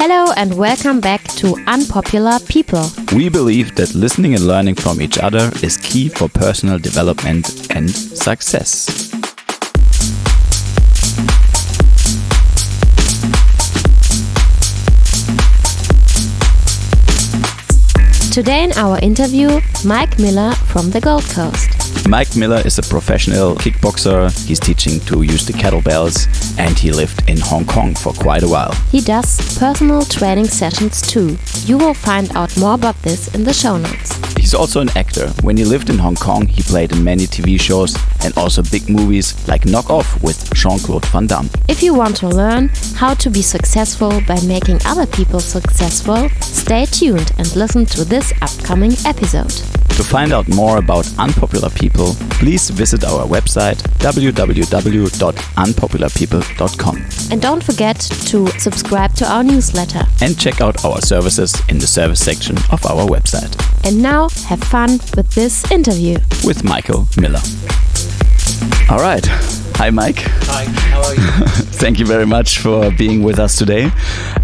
Hello and welcome back to Unpopular People. We believe that listening and learning from each other is key for personal development and success. Today in our interview, Mike Miller from the Gold Coast. Mike Miller is a professional kickboxer. He's teaching to use the kettlebells and he lived in Hong Kong for quite a while. He does personal training sessions too. You will find out more about this in the show notes. He's also an actor. When he lived in Hong Kong, he played in many TV shows and also big movies like Knock Off with Jean-Claude van Damme. If you want to learn how to be successful by making other people successful, stay tuned and listen to this upcoming episode. To find out more about Unpopular People, please visit our website www.unpopularpeople.com. And don't forget to subscribe to our newsletter. And check out our services in the service section of our website. And now have fun with this interview with Michael Miller. All right. Hi, Mike. Hi, how are you? Thank you very much for being with us today.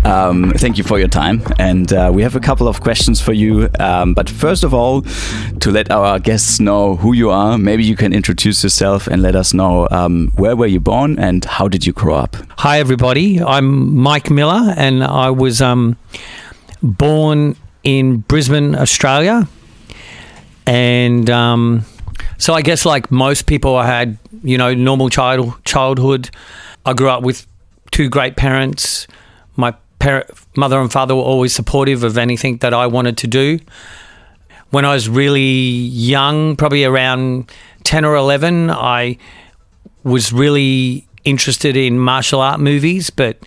Thank you for your time. And we have a couple of questions for you. But first of all, to let our guests know who you are, maybe you can introduce yourself and let us know where were you born and how did you grow up? Hi, everybody. I'm Mike Miller and I was born in Brisbane, Australia. And so I guess like most people, I had, normal childhood. I grew up with two great parents. My mother and father were always supportive of anything that I wanted to do. When I was really young, probably around 10 or 11, I was really interested in martial art movies, but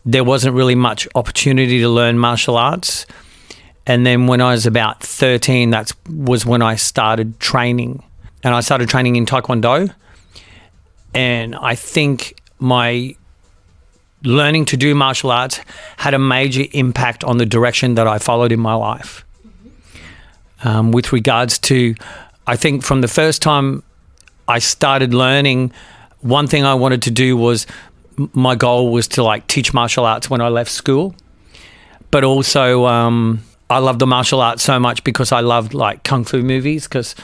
there wasn't really much opportunity to learn martial arts. And then when I was about 13, that was when I started training. And I started training in Taekwondo. And I think my learning to do martial arts had a major impact on the direction that I followed in my life. With regards to, I think from the first time I started learning, one thing I wanted to do was, my goal was to teach martial arts when I left school. But also, I loved the martial arts so much because I loved Kung Fu movies, because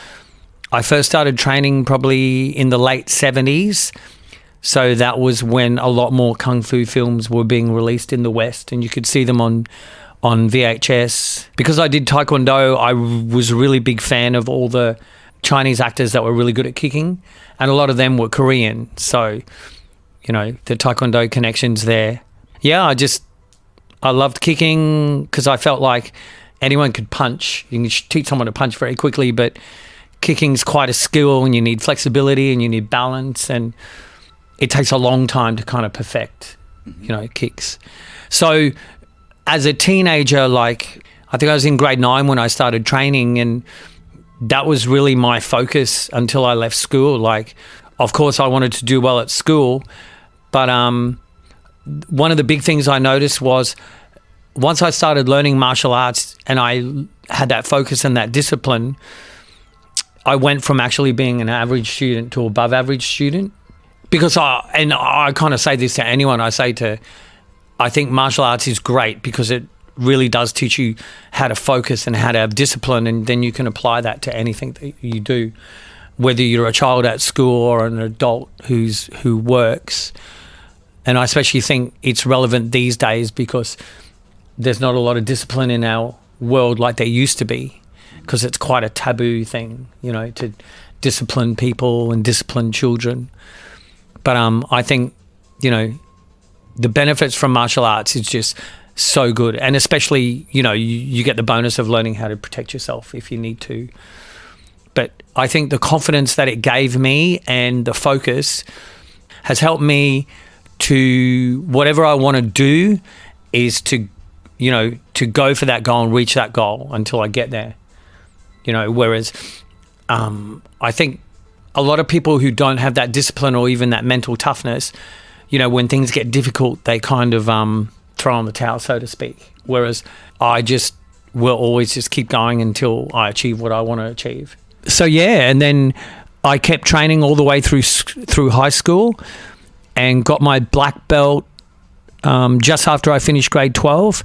I first started training probably in the late 70s. So that was when a lot more Kung Fu films were being released in the West and you could see them on VHS. Because I did Taekwondo, I was a really big fan of all the Chinese actors that were really good at kicking, and a lot of them were Korean. So, the Taekwondo connections there. Yeah, I loved kicking because I felt like anyone could punch. You can teach someone to punch very quickly, but kicking's quite a skill and you need flexibility and you need balance, and it takes a long time to kind of perfect, kicks. So as a teenager, I think I was in grade 9 when I started training, and that was really my focus until I left school. Of course I wanted to do well at school, but one of the big things I noticed was once I started learning martial arts and I had that focus and that discipline, I went from actually being an average student to above average student. Because I kind of say this to anyone, I think martial arts is great because it really does teach you how to focus and how to have discipline, and then you can apply that to anything that you do, whether you're a child at school or an adult who works. And I especially think it's relevant these days because there's not a lot of discipline in our world like there used to be, because it's quite a taboo thing, to discipline people and discipline children. But I think, the benefits from martial arts is just so good. And especially, you get the bonus of learning how to protect yourself if you need to. But I think the confidence that it gave me and the focus has helped me to, whatever I want to do is to go for that goal and reach that goal until I get there. Whereas I think a lot of people who don't have that discipline or even that mental toughness, when things get difficult, they kind of throw on the towel, so to speak. Whereas I will always just keep going until I achieve what I want to achieve. So yeah, and then I kept training all the way through high school and got my black belt just after I finished grade 12,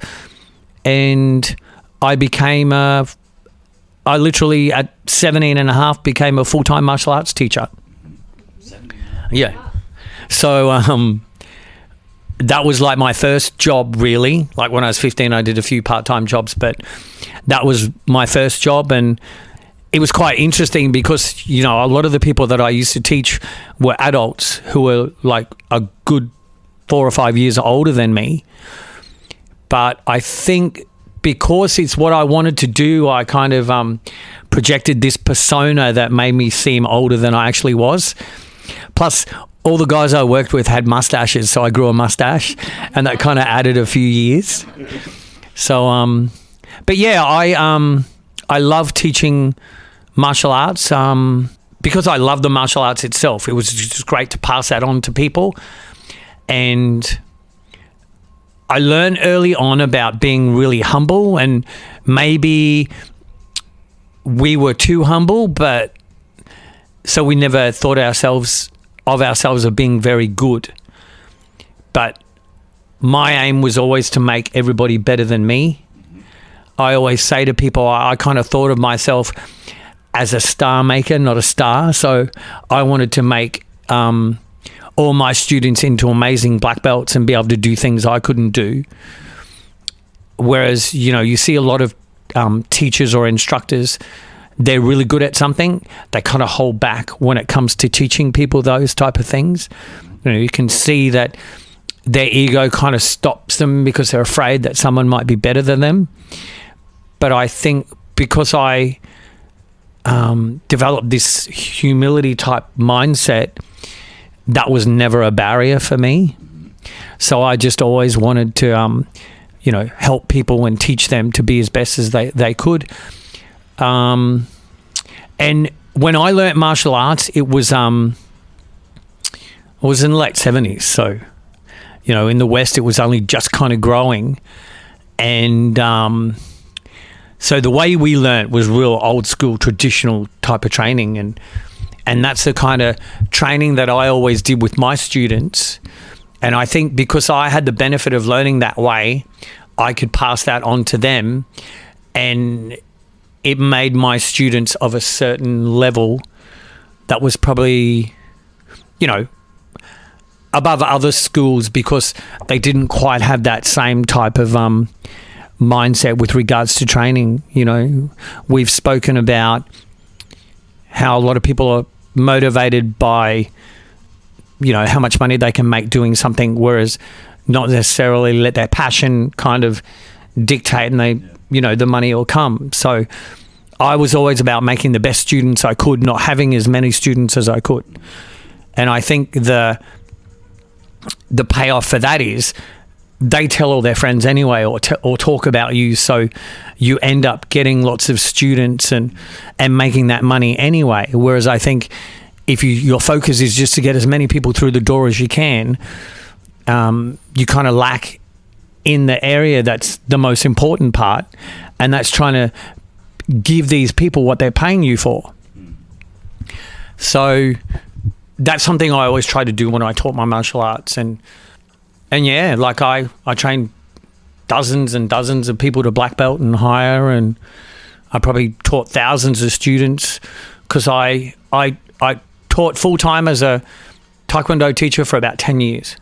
and I literally at 17 and a half became a full-time martial arts teacher. Yeah. So that was like my first job, really. Like when I was 15, I did a few part-time jobs, but that was my first job. And it was quite interesting because, you know, a lot of the people that I used to teach were adults who were like a good 4 or 5 years older than me. But I think because it's what I wanted to do, I kind of projected this persona that made me seem older than I actually was. Plus, all the guys I worked with had mustaches, so I grew a mustache, and that kind of added a few years. So, but yeah, I love teaching martial arts because I love the martial arts itself. It was just great to pass that on to people. And I learned early on about being really humble, and maybe we were too humble, but so we never thought of ourselves as being very good. But my aim was always to make everybody better than me. I always say to people, I kind of thought of myself as a star maker, not a star. So I wanted to make all my students into amazing black belts and be able to do things I couldn't do. Whereas, you know, you see a lot of teachers or instructors, they're really good at something, they kind of hold back when it comes to teaching people those type of things. You know, you can see that their ego kind of stops them because they're afraid that someone might be better than them. But I think because I developed this humility type mindset, that was never a barrier for me. So I just always wanted to, you know, help people and teach them to be as best as they could. And when I learnt martial arts, it was in the late 70s. So, you know, in the West, it was only just kind of growing. And so the way we learnt was real old school, traditional type of training. And that's the kind of training that I always did with my students. And I think because I had the benefit of learning that way, I could pass that on to them. And it made my students of a certain level that was probably, you know, above other schools because they didn't quite have that same type of mindset with regards to training. You know, we've spoken about how a lot of people are motivated by, you know, how much money they can make doing something, whereas not necessarily let their passion kind of dictate and they, you know, the money will come. So I was always about making the best students I could, not having as many students as I could. And I think the payoff for that is they tell all their friends anyway or talk about you, so you end up getting lots of students and making that money anyway. Whereas I think if your focus is just to get as many people through the door as you can, you kind of lack in the area that's the most important part, and that's trying to give these people what they're paying you for. So that's something I always try to do when I taught my martial arts. And yeah, like I trained dozens and dozens of people to black belt and higher, and I probably taught thousands of students because I taught full-time as a Taekwondo teacher for about 10 years.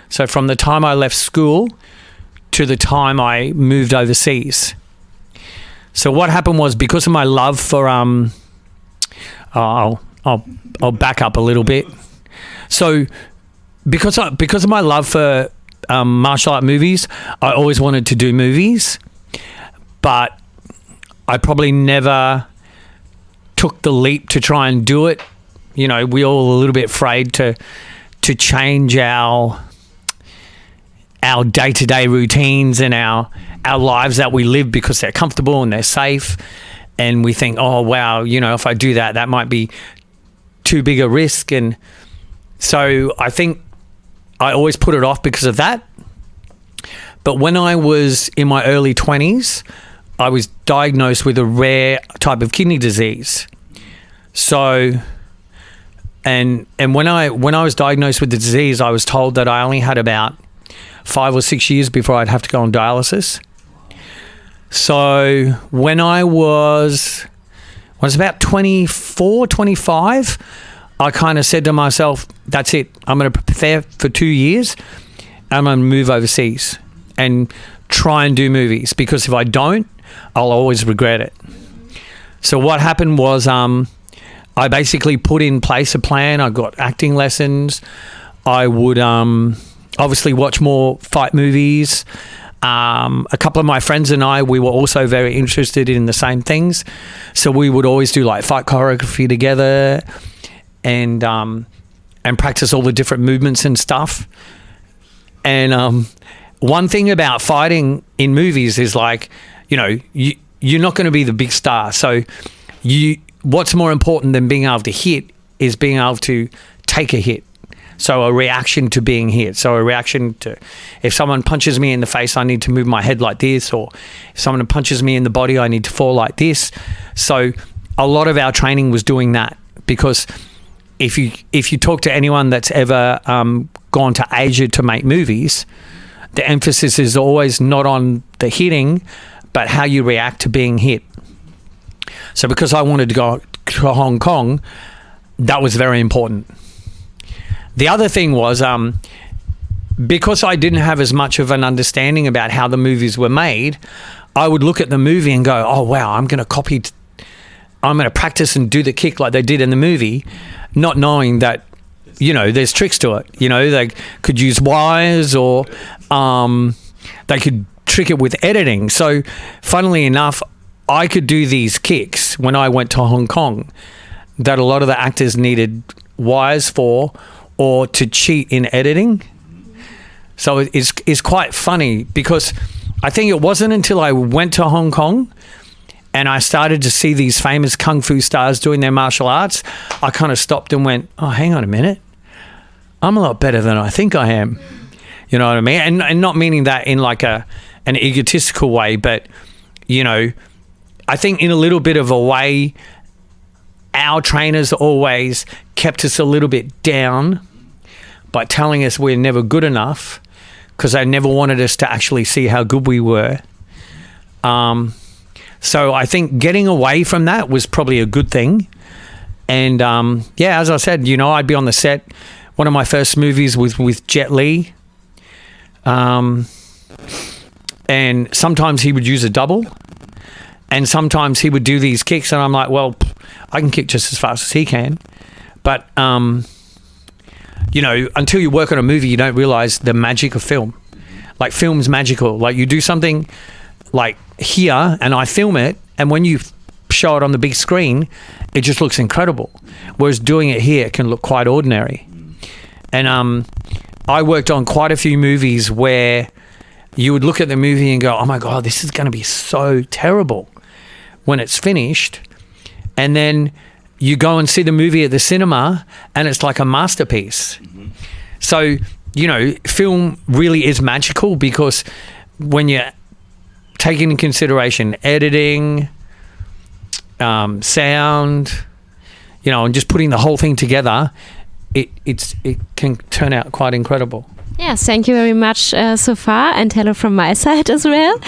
So from the time I left school to the time I moved overseas. So what happened was, because of my love for I'll back up a little bit. So because of my love for martial art movies, I always wanted to do movies, but I probably never took the leap to try and do it. You know, we all a little bit afraid to change our day-to-day routines and our lives that we live because they're comfortable and they're safe. And we think, oh, wow, you know, if I do that, that might be too big a risk. And so I think I always put it off because of that. But when I was in my early 20s, I was diagnosed with a rare type of kidney disease. So, and when I was diagnosed with the disease, I was told that I only had about 5 or 6 years before I'd have to go on dialysis. So when I was about 24, 25, I kind of said to myself, that's it. I'm going to prepare for 2 years. I'm going to move overseas and try and do movies, because if I don't, I'll always regret it. So what happened was I basically put in place a plan. I got acting lessons. I would obviously watch more fight movies. A couple of my friends and I, we were also very interested in the same things. So we would always do like fight choreography together and practice all the different movements and stuff. And one thing about fighting in movies is like, you know, you're not going to be the big star. So what's more important than being able to hit is being able to take a hit. So a reaction to being hit. So a reaction to, if someone punches me in the face, I need to move my head like this, or if someone punches me in the body, I need to fall like this. So a lot of our training was doing that, because if you talk to anyone that's ever gone to Asia to make movies, the emphasis is always not on the hitting, but how you react to being hit. So because I wanted to go to Hong Kong, that was very important. The other thing was, because I didn't have as much of an understanding about how the movies were made, I would look at the movie and go, oh, wow, I'm going to practice and do the kick like they did in the movie, not knowing that, you know, there's tricks to it. You know, they could use wires, or they could trick it with editing. So funnily enough, I could do these kicks when I went to Hong Kong that a lot of the actors needed wires for, or to cheat in editing. So it's quite funny, because I think it wasn't until I went to Hong Kong and I started to see these famous Kung Fu stars doing their martial arts, I kind of stopped and went, oh, hang on a minute. I'm a lot better than I think I am. You know what I mean? And not meaning that in like an egotistical way, but, you know, I think in a little bit of a way, our trainers always kept us a little bit down by telling us we're never good enough, because they never wanted us to actually see how good we were. So I think getting away from that was probably a good thing. And yeah, as I said, you know, I'd be on the set. One of my first movies was with Jet Li. And sometimes he would use a double. And sometimes he would do these kicks, and I'm like, well, I can kick just as fast as he can. But, you know, until you work on a movie, you don't realize the magic of film. Like, film's magical. Like, you do something like here, and I film it, and when you show it on the big screen, it just looks incredible. Whereas doing it here can look quite ordinary. And I worked on quite a few movies where you would look at the movie and go, oh my God, this is going to be so terrible when it's finished. And then you go and see the movie at the cinema and it's like a masterpiece. Mm-hmm. So, you know, film really is magical, because when you're taking into consideration editing, sound, you know, and just putting the whole thing together, it can turn out quite incredible. Yes, thank you very much so far, and hello from my side as well.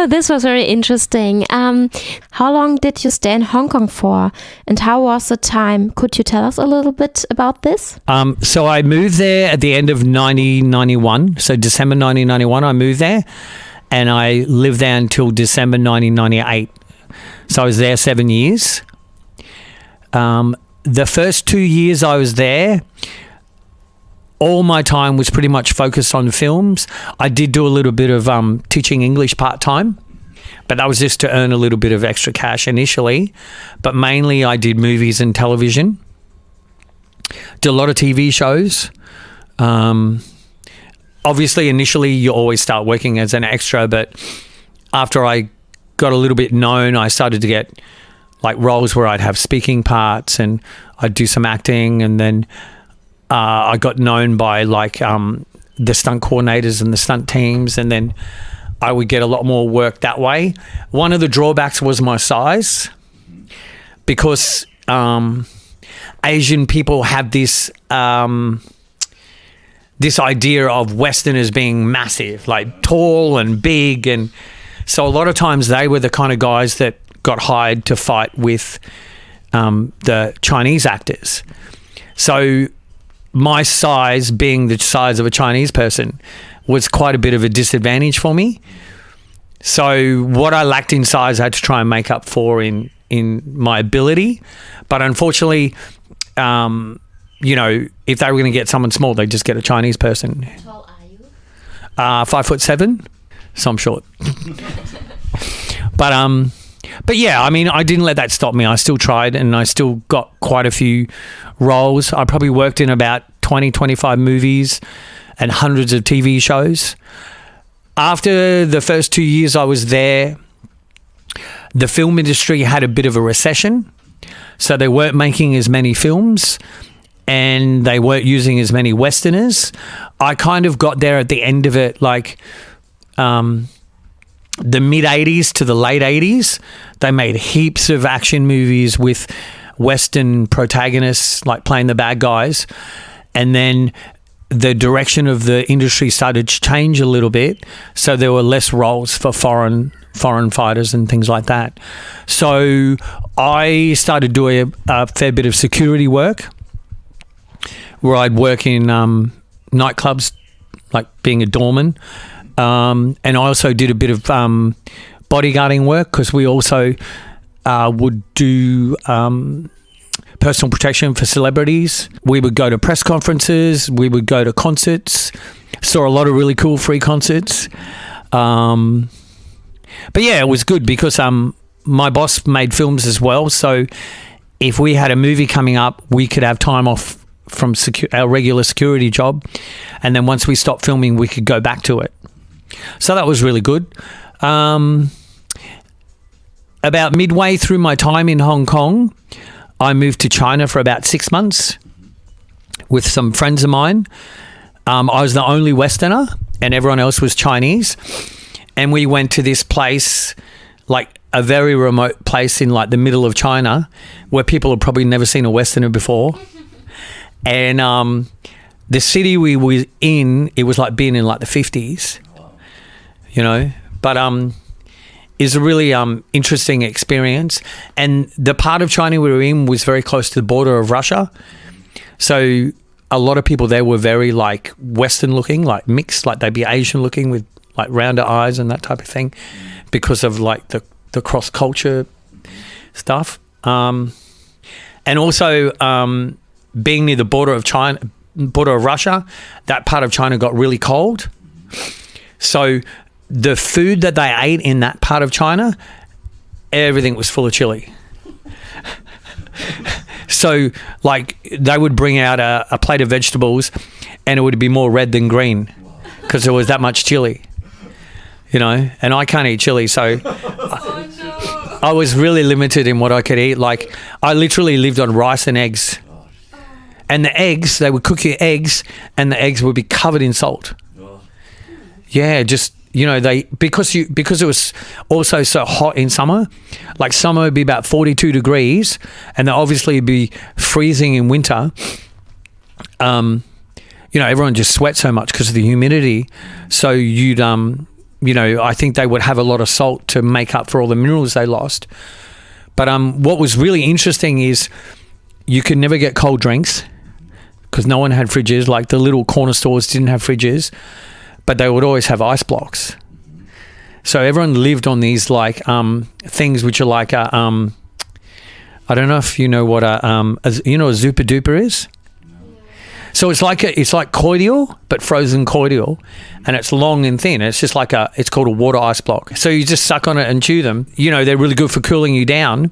This was very interesting. How long did you stay in Hong Kong for, and how was the time? Could you tell us a little bit about this? So I moved there at the end of 1991, so December 1991 I moved there, and I lived there until December 1998. So I was there 7 years. The first 2 years I was there, all my time was pretty much focused on films. I did do a little bit of teaching English part-time, but that was just to earn a little bit of extra cash initially. But mainly I did movies and television. Did a lot of TV shows. Obviously, initially you always start working as an extra, but after I got a little bit known, I started to get like roles where I'd have speaking parts and I'd do some acting, and then I got known by like the stunt coordinators and the stunt teams, and then I would get a lot more work that way. One of the drawbacks was my size, because Asian people have this this idea of Westerners being massive, like tall and big. And so a lot of times they were the kind of guys that got hired to fight with the Chinese actors. So my size, being the size of a Chinese person, was quite a bit of a disadvantage for me. So what I lacked in size, I had to try and make up for in my ability. But unfortunately, you know, if they were going to get someone small, they'd just get a Chinese person. How tall are you? 5'7", so I'm short. But yeah, I mean, I didn't let that stop me. I still tried, and I still got quite a few roles. I probably worked in about 20, 25 movies and hundreds of TV shows. After the first 2 years I was there, the film industry had a bit of a recession. So they weren't making as many films and they weren't using as many Westerners. I kind of got there at the end of it, like the mid-'80s to the late 80s. They made heaps of action movies with Western protagonists, like playing the bad guys. And then the direction of the industry started to change a little bit. So there were less roles for foreign fighters and things like that. So I started doing a fair bit of security work where I'd work in nightclubs, like being a doorman. And I also did a bit of bodyguarding work because we also would do personal protection for celebrities. We would go to press conferences. We would go to concerts. Saw a lot of really cool free concerts. But yeah, it was good because my boss made films as well. So if we had a movie coming up, we could have time off from our regular security job. And then once we stopped filming, we could go back to it. So that was really good. About midway through my time in Hong Kong, I moved to China for about 6 months with some friends of mine. I was the only Westerner and everyone else was Chinese. And we went to this place, like a very remote place in like the middle of China where people had probably never seen a Westerner before. And the city we were in, it was like being in like the 50s, you know. But it's a really interesting experience. And the part of China we were in was very close to the border of Russia. So a lot of people there were very like Western looking, like mixed, like they'd be Asian looking with like rounder eyes and that type of thing because of like the cross culture stuff. And also being near the border of Russia, that part of China got really cold. So the food that they ate in that part of China, everything was full of chili. So like they would bring out a plate of vegetables and it would be more red than green because there was that much chili, you know, and I can't eat chili. So I was really limited in what I could eat. Like I literally lived on rice and eggs. And the eggs, they would cook your eggs and the eggs would be covered in salt. Yeah, just, you know, because it was also so hot in summer, like summer would be about 42 degrees and they'll obviously be freezing in winter. You know, everyone just sweat so much because of the humidity. So you'd, you know, I think they would have a lot of salt to make up for all the minerals they lost. But what was really interesting is you could never get cold drinks because no one had fridges. Like the little corner stores didn't have fridges, but they would always have ice blocks. So everyone lived on these like things which are like I don't know if you know what a Zupa Duper is. So it's like cordial, but frozen cordial, and it's long and thin. It's just like it's called a water ice block. So you just suck on it and chew them. You know, they're really good for cooling you down.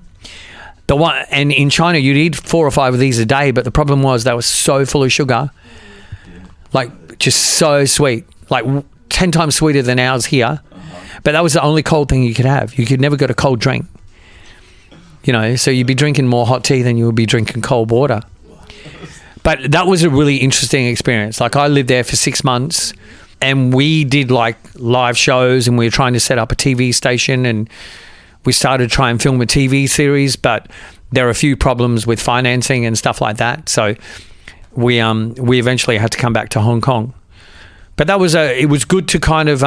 And in China, you'd eat 4 or 5 of these a day, but the problem was they were so full of sugar, like just so sweet, like 10 times sweeter than ours here. But that was the only cold thing you could have. You could never get a cold drink. You know, so you'd be drinking more hot tea than you would be drinking cold water. But that was a really interesting experience. Like I lived there for 6 months and we did like live shows and we were trying to set up a TV station and we started to try and film a TV series, but there are a few problems with financing and stuff like that. So we eventually had to come back to Hong Kong. But it was good to kind of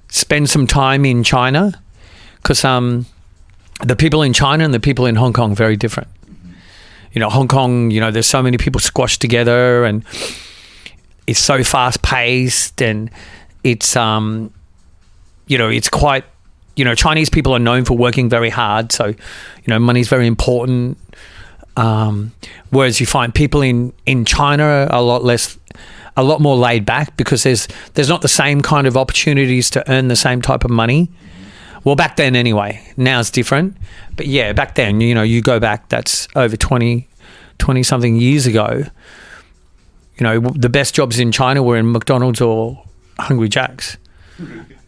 spend some time in China, because the people in China and the people in Hong Kong are very different. You know, Hong Kong, you know, there's so many people squashed together, and it's so fast paced, and it's you know, it's quite, you know, Chinese people are known for working very hard, so, you know, money's very important. Whereas you find people in China are a lot more laid back, because there's not the same kind of opportunities to earn the same type of money. Well, back then anyway. Now it's different. But yeah, back then, you know, you go back, that's over 20 something years ago. You know, the best jobs in China were in McDonald's or Hungry Jack's.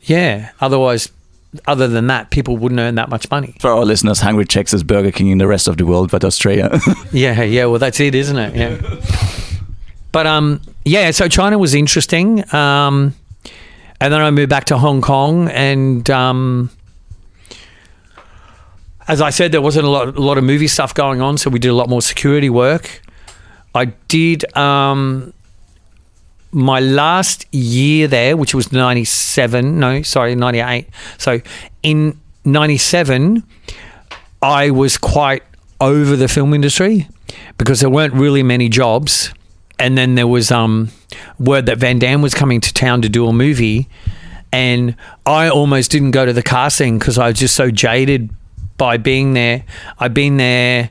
Yeah. Otherwise, other than that, people wouldn't earn that much money. For our listeners, Hungry Jack's is Burger King in the rest of the world, but Australia. Yeah. Well, that's it, isn't it? Yeah. But yeah, so China was interesting. And then I moved back to Hong Kong, and as I said, there wasn't a lot of movie stuff going on, so we did a lot more security work. I did my last year there, which was 98. So in 97, I was quite over the film industry, because there weren't really many jobs. And then there was word that Van Damme was coming to town to do a movie, and I almost didn't go to the casting because I was just so jaded by being there. I'd been there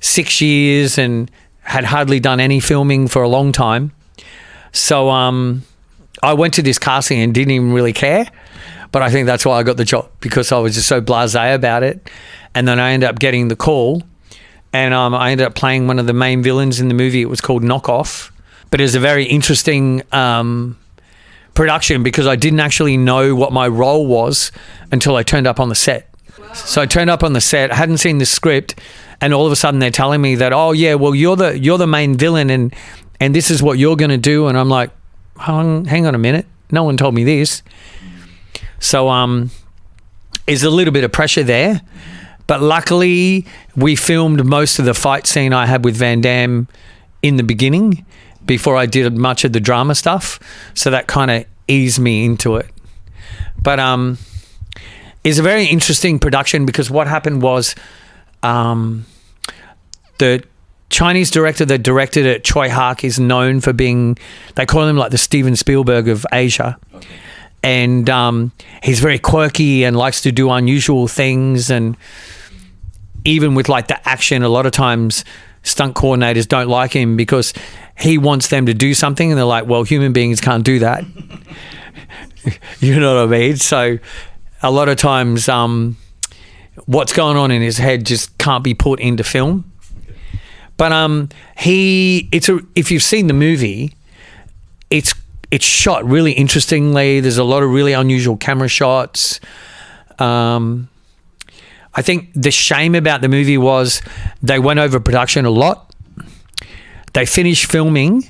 6 years and had hardly done any filming for a long time. So I went to this casting and didn't even really care, but I think that's why I got the job, because I was just so blasé about it. And then I ended up getting the call, and I ended up playing one of the main villains in the movie. It was called Knockoff, but it was a very interesting production, because I didn't actually know what my role was until I turned up on the set. Wow. So I turned up on the set, hadn't seen the script, and all of a sudden they're telling me that, oh yeah, well you're the main villain, and this is what you're going to do. And I'm like, hang on a minute, no one told me this. So there's a little bit of pressure there. But luckily, we filmed most of the fight scene I had with Van Damme in the beginning, before I did much of the drama stuff. So that kind of eased me into it. But it's a very interesting production, because what happened was the Chinese director that directed it, Choi Hark, is known for being, they call him like the Steven Spielberg of Asia. Okay. And he's very quirky and likes to do unusual things. And even with like the action, a lot of times stunt coordinators don't like him, because he wants them to do something and they're like, well, human beings can't do that. You know what I mean? So a lot of times what's going on in his head just can't be put into film. But if you've seen the movie, it's shot really interestingly. There's a lot of really unusual camera shots. I think the shame about the movie was they went over production a lot. They finished filming,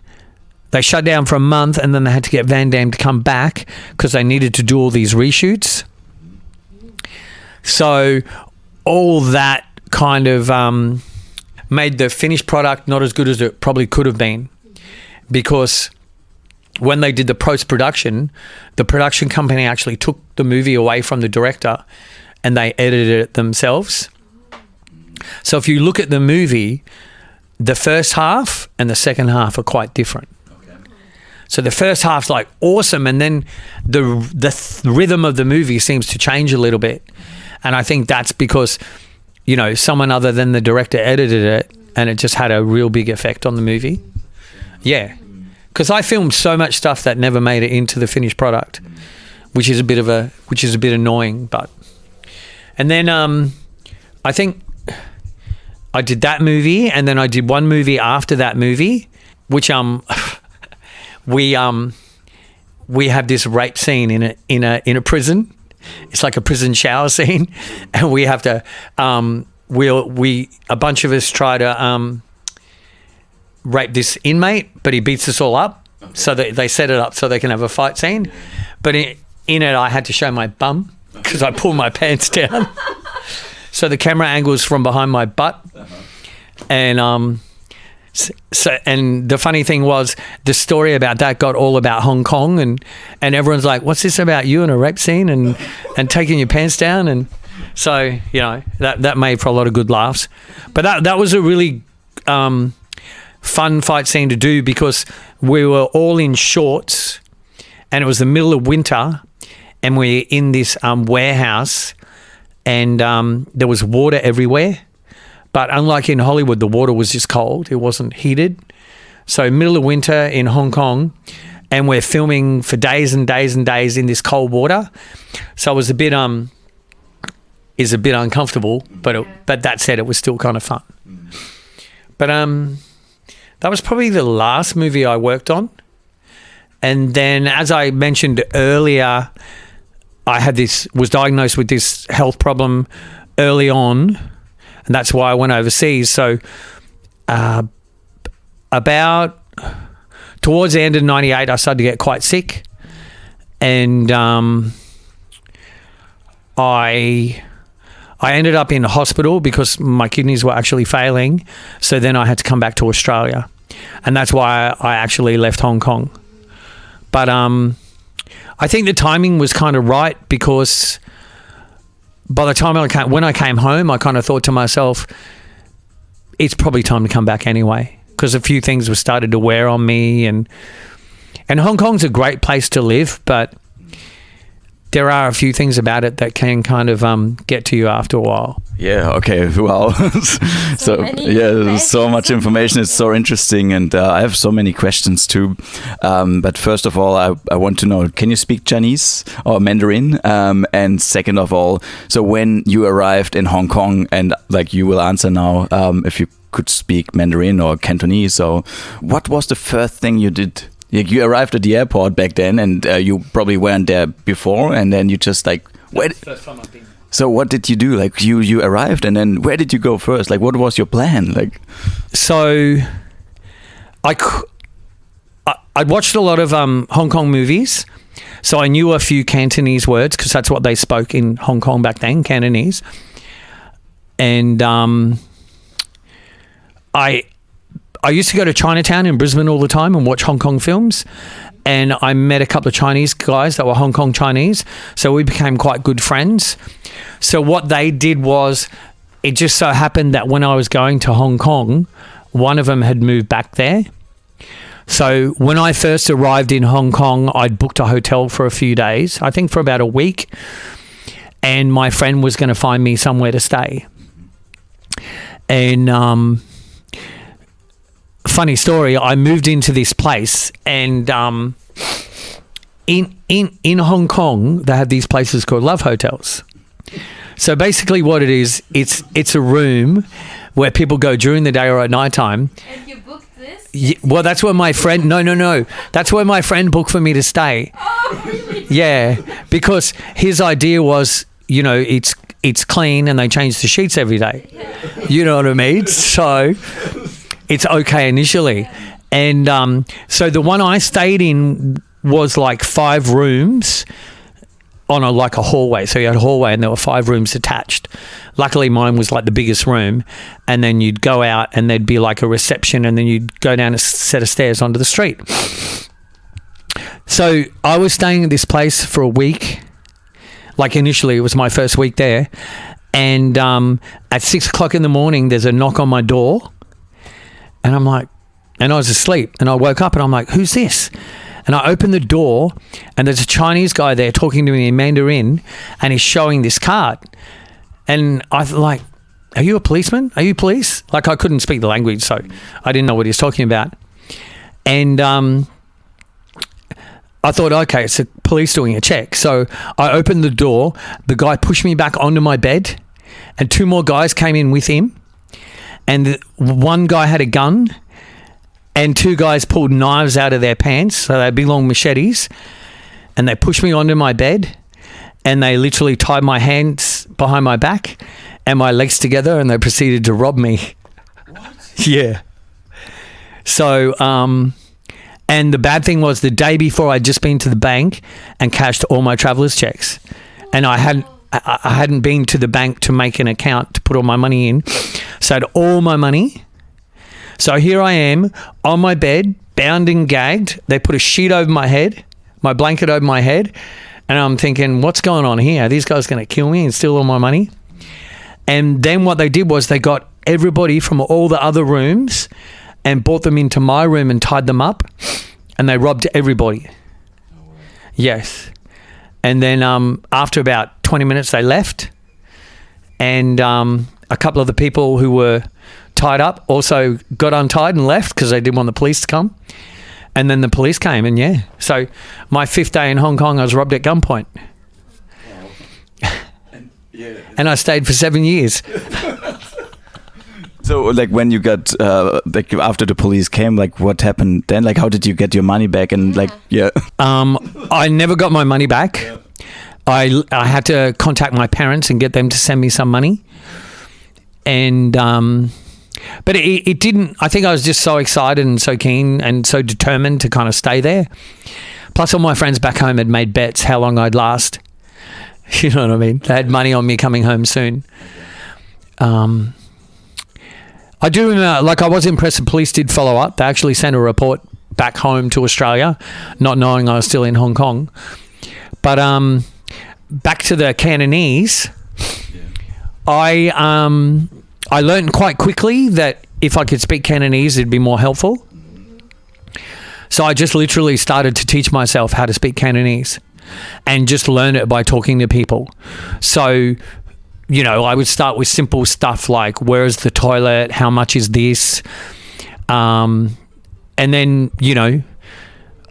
they shut down for a month, and then they had to get Van Damme to come back because they needed to do all these reshoots. So all that kind of made the finished product not as good as it probably could have been, because when they did the post-production, the production company actually took the movie away from the director and they edited it themselves. So if you look at the movie, the first half and the second half are quite different. Okay. So the first half's like awesome, and then the rhythm of the movie seems to change a little bit. And I think that's because, you know, someone other than the director edited it, and it just had a real big effect on the movie. Yeah. Because I filmed so much stuff that never made it into the finished product, which is a bit annoying. But and then I think I did that movie, and then I did one movie after that movie, which we have this rape scene in a prison. It's like a prison shower scene, and we have to a bunch of us try to rape this inmate, but he beats us all up. Okay. So they set it up so they can have a fight scene. Yeah. But in it, I had to show my bum because I pulled my pants down. So the camera angle's from behind my butt. Uh-huh. And So, and the funny thing was, the story about that got all about Hong Kong, and everyone's like, "What's this about you in a rap scene and taking your pants down?" And so, you know, that made for a lot of good laughs. But that was a really fun fight scene to do, because we were all in shorts, and it was the middle of winter, and we're in this warehouse, and there was water everywhere. But unlike in Hollywood, the water was just cold. It wasn't heated. So middle of winter in Hong Kong, and we're filming for days and days and days in this cold water. So it was a bit uncomfortable, but that said, it was still kind of fun. But that was probably the last movie I worked on. And then, as I mentioned earlier, I was diagnosed with this health problem early on, and that's why I went overseas. So about towards the end of 98, I started to get quite sick, and I ended up in hospital because my kidneys were actually failing. So then I had to come back to Australia, and that's why I actually left Hong Kong. But I think the timing was kind of right, because by the time when I came home, I kind of thought to myself, it's probably time to come back anyway, because a few things were started to wear on me, and Hong Kong's a great place to live, but there are a few things about it that can kind of get to you after a while. Yeah, okay, wow. There's so much information. It's so interesting, and I have so many questions too. But first of all, I want to know, can you speak Chinese or Mandarin? And second of all, so when you arrived in Hong Kong, and like you will answer now, if you could speak Mandarin or Cantonese, so what was the first thing you did? You arrived at the airport back then, and you probably weren't there before, and then you just like, where? First time I've been. So what did you do? Like you arrived, and then where did you go first? Like, what was your plan? Like, so I'd watched a lot of Hong Kong movies, so I knew a few Cantonese words, because that's what they spoke in Hong Kong back then, Cantonese. And I used to go to Chinatown in Brisbane all the time and watch Hong Kong films, and I met a couple of Chinese guys that were Hong Kong Chinese, so we became quite good friends. So what they did was, it just so happened that when I was going to Hong Kong, one of them had moved back there. So when I first arrived in Hong Kong, I'd booked a hotel for a few days, I think for about a week, and my friend was going to find me somewhere to stay. And funny story, I moved into this place, and in Hong Kong they have these places called love hotels. So basically what it is, it's a room where people go during the day or at night time. And you booked this? Yeah, well, that's where my friend no that's where my friend booked for me to stay. Oh, really? Yeah, because his idea was, you know, it's clean and they change the sheets every day. Yeah. You know what I mean? So it's okay initially. And so the one I stayed in was like 5 rooms on a hallway. So you had a hallway and there were 5 rooms attached. Luckily mine was like the biggest room, and then you'd go out and there'd be like a reception, and then you'd go down a set of stairs onto the street. So I was staying at this place for a week. Like initially it was my first week there, and at 6 o'clock in the morning there's a knock on my door. And I'm like, and I was asleep, and I woke up and I'm like, who's this? And I opened the door, and there's a Chinese guy there talking to me in Mandarin, and he's showing this card. And I was like, are you a policeman? Are you police? Like, I couldn't speak the language, so I didn't know what he was talking about. And I thought, okay, it's the police doing a check. So I opened the door, the guy pushed me back onto my bed, and 2 more guys came in with him. And one guy had a gun, and 2 guys pulled knives out of their pants, so they had big long machetes, and they pushed me onto my bed, and they literally tied my hands behind my back and my legs together, and they proceeded to rob me. What? Yeah. So, and the bad thing was, the day before I'd just been to the bank and cashed all my traveller's checks, and I hadn't been to the bank to make an account to put all my money in, so I had all my money. So here I am on my bed, bound and gagged. They put a sheet over my head, my blanket over my head, and I'm thinking, what's going on here? Are these guys going to kill me and steal all my money? And then what they did was they got everybody from all the other rooms and brought them into my room and tied them up, and they robbed everybody. Yes. And then after about 20 minutes, they left, and a couple of the people who were tied up also got untied and left because they didn't want the police to come. And then the police came, and yeah. So my 5th day in Hong Kong, I was robbed at gunpoint. And I stayed for 7 years. So, like, when you got, like, after the police came, like, what happened then? Like, how did you get your money back? And, like, yeah. I never got my money back. Yeah. I had to contact my parents and get them to send me some money. And, but it didn't, I think I was just so excited and so keen and so determined to kind of stay there. Plus, all my friends back home had made bets how long I'd last. You know what I mean? They had money on me coming home soon. I do remember, like, I was impressed the police did follow up. They actually sent a report back home to Australia, not knowing I was still in Hong Kong. But back to the Cantonese, I learned quite quickly that if I could speak Cantonese, it'd be more helpful. So I just literally started to teach myself how to speak Cantonese and just learn it by talking to people. So, you know, I would start with simple stuff like, where's the toilet? How much is this? And then, you know,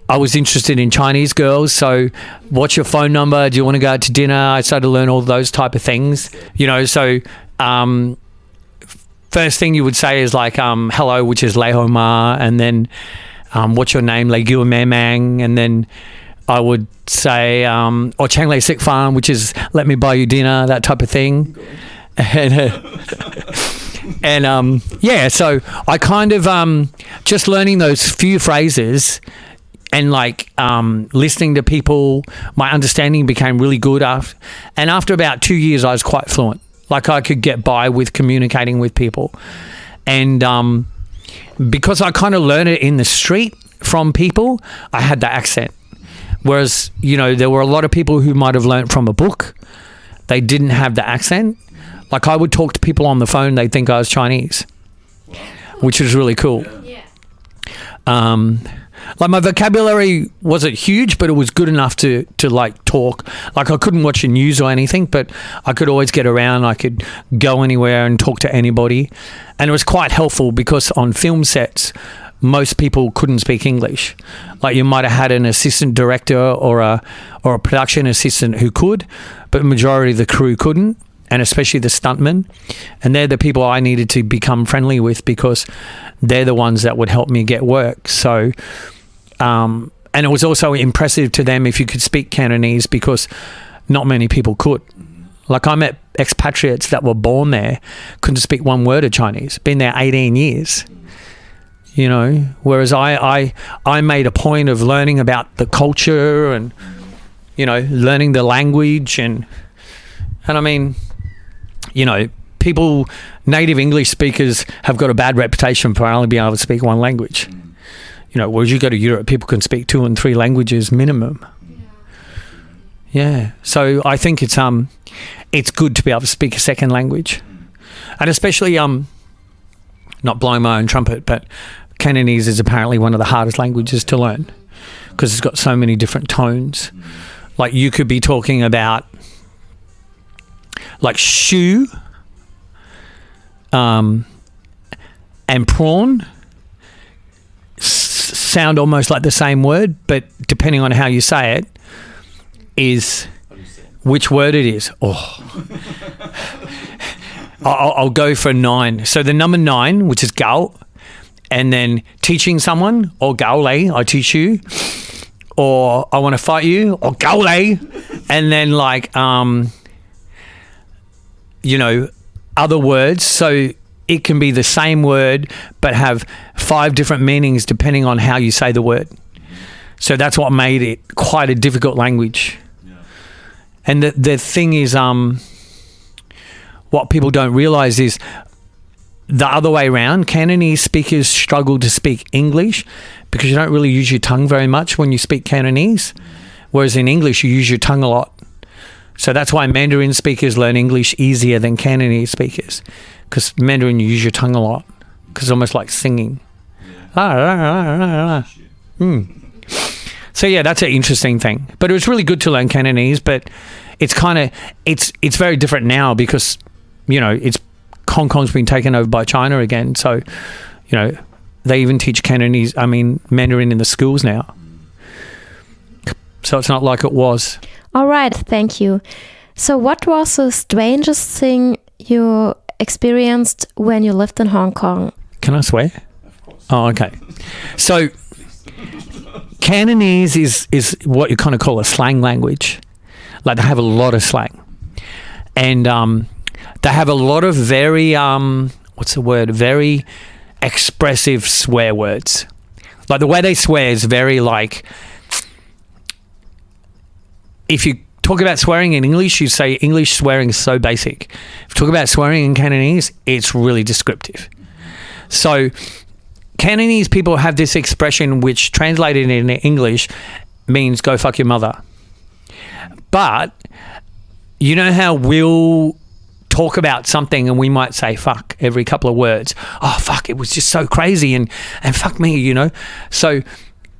I was interested in Chinese girls. So what's your phone number? Do you want to go out to dinner? I started to learn all those type of things, you know. So first thing you would say is like, hello, which is Lei Ho Ma. And then what's your name? Lei Gua Me Mang. And then I would say, or Chang Lei Sik Fan, which is let me buy you dinner, that type of thing. And yeah, so I kind of just learning those few phrases and like listening to people, my understanding became really good. And after about 2 years, I was quite fluent. Like I could get by with communicating with people. And because I kind of learned it in the street from people, I had the accent. Whereas, you know, there were a lot of people who might have learnt from a book. They didn't have the accent. Like I would talk to people on the phone, they'd think I was Chinese, which was really cool. Yeah. Like my vocabulary wasn't huge, but it was good enough to like talk. Like I couldn't watch the news or anything, but I could always get around. I could go anywhere and talk to anybody. And it was quite helpful because on film sets, most people couldn't speak English. Like you might have had an assistant director or a production assistant who could, but the majority of the crew couldn't, and especially the stuntmen. And they're the people I needed to become friendly with because they're the ones that would help me get work. So, and it was also impressive to them if you could speak Cantonese because not many people could. Like I met expatriates that were born there, couldn't speak one word of Chinese, been there 18 years. You know, whereas I made a point of learning about the culture and, you know, learning the language and I mean, you know, people, native English speakers have got a bad reputation for only being able to speak one language. You know, whereas you go to Europe, people can speak 2 and 3 languages minimum. Yeah. So I think it's good to be able to speak a second language. And especially not blowing my own trumpet, but Cantonese is apparently one of the hardest languages to learn because it's got so many different tones. Like you could be talking about like shoe and prawn sound almost like the same word, but depending on how you say it is which word it is. Oh, I'll go for 9. So the number 9, which is gao, and then teaching someone, or gao lei, I teach you, or I want to fight you, or gao lei, and then like, you know, other words. So it can be the same word, but have 5 different meanings depending on how you say the word. So that's what made it quite a difficult language. Yeah. And the thing is, what people don't realize is the other way around. Cantonese speakers struggle to speak English because you don't really use your tongue very much when you speak Cantonese, whereas in English you use your tongue a lot. So that's why Mandarin speakers learn English easier than Cantonese speakers, because Mandarin you use your tongue a lot, because it's almost like singing. So yeah, that's an interesting thing. But it was really good to learn Cantonese, but it's it's very different now because, you know, Hong Kong's been taken over by China again. So, you know, they even teach Mandarin in the schools now. So it's not like it was. All right, thank you. So what was the strangest thing you experienced when you lived in Hong Kong? Can I swear? Of course. Oh, okay. So Cantonese is what you kind of call a slang language. Like they have a lot of slang. And they have a lot of very, very expressive swear words. Like the way they swear is very like, if you talk about swearing in English, you say English swearing is so basic. If you talk about swearing in Cantonese, it's really descriptive. So Cantonese people have this expression which translated in English means go fuck your mother. But you know how we'll talk about something and we might say fuck every couple of words. Oh, fuck, it was just so crazy and fuck me, you know. So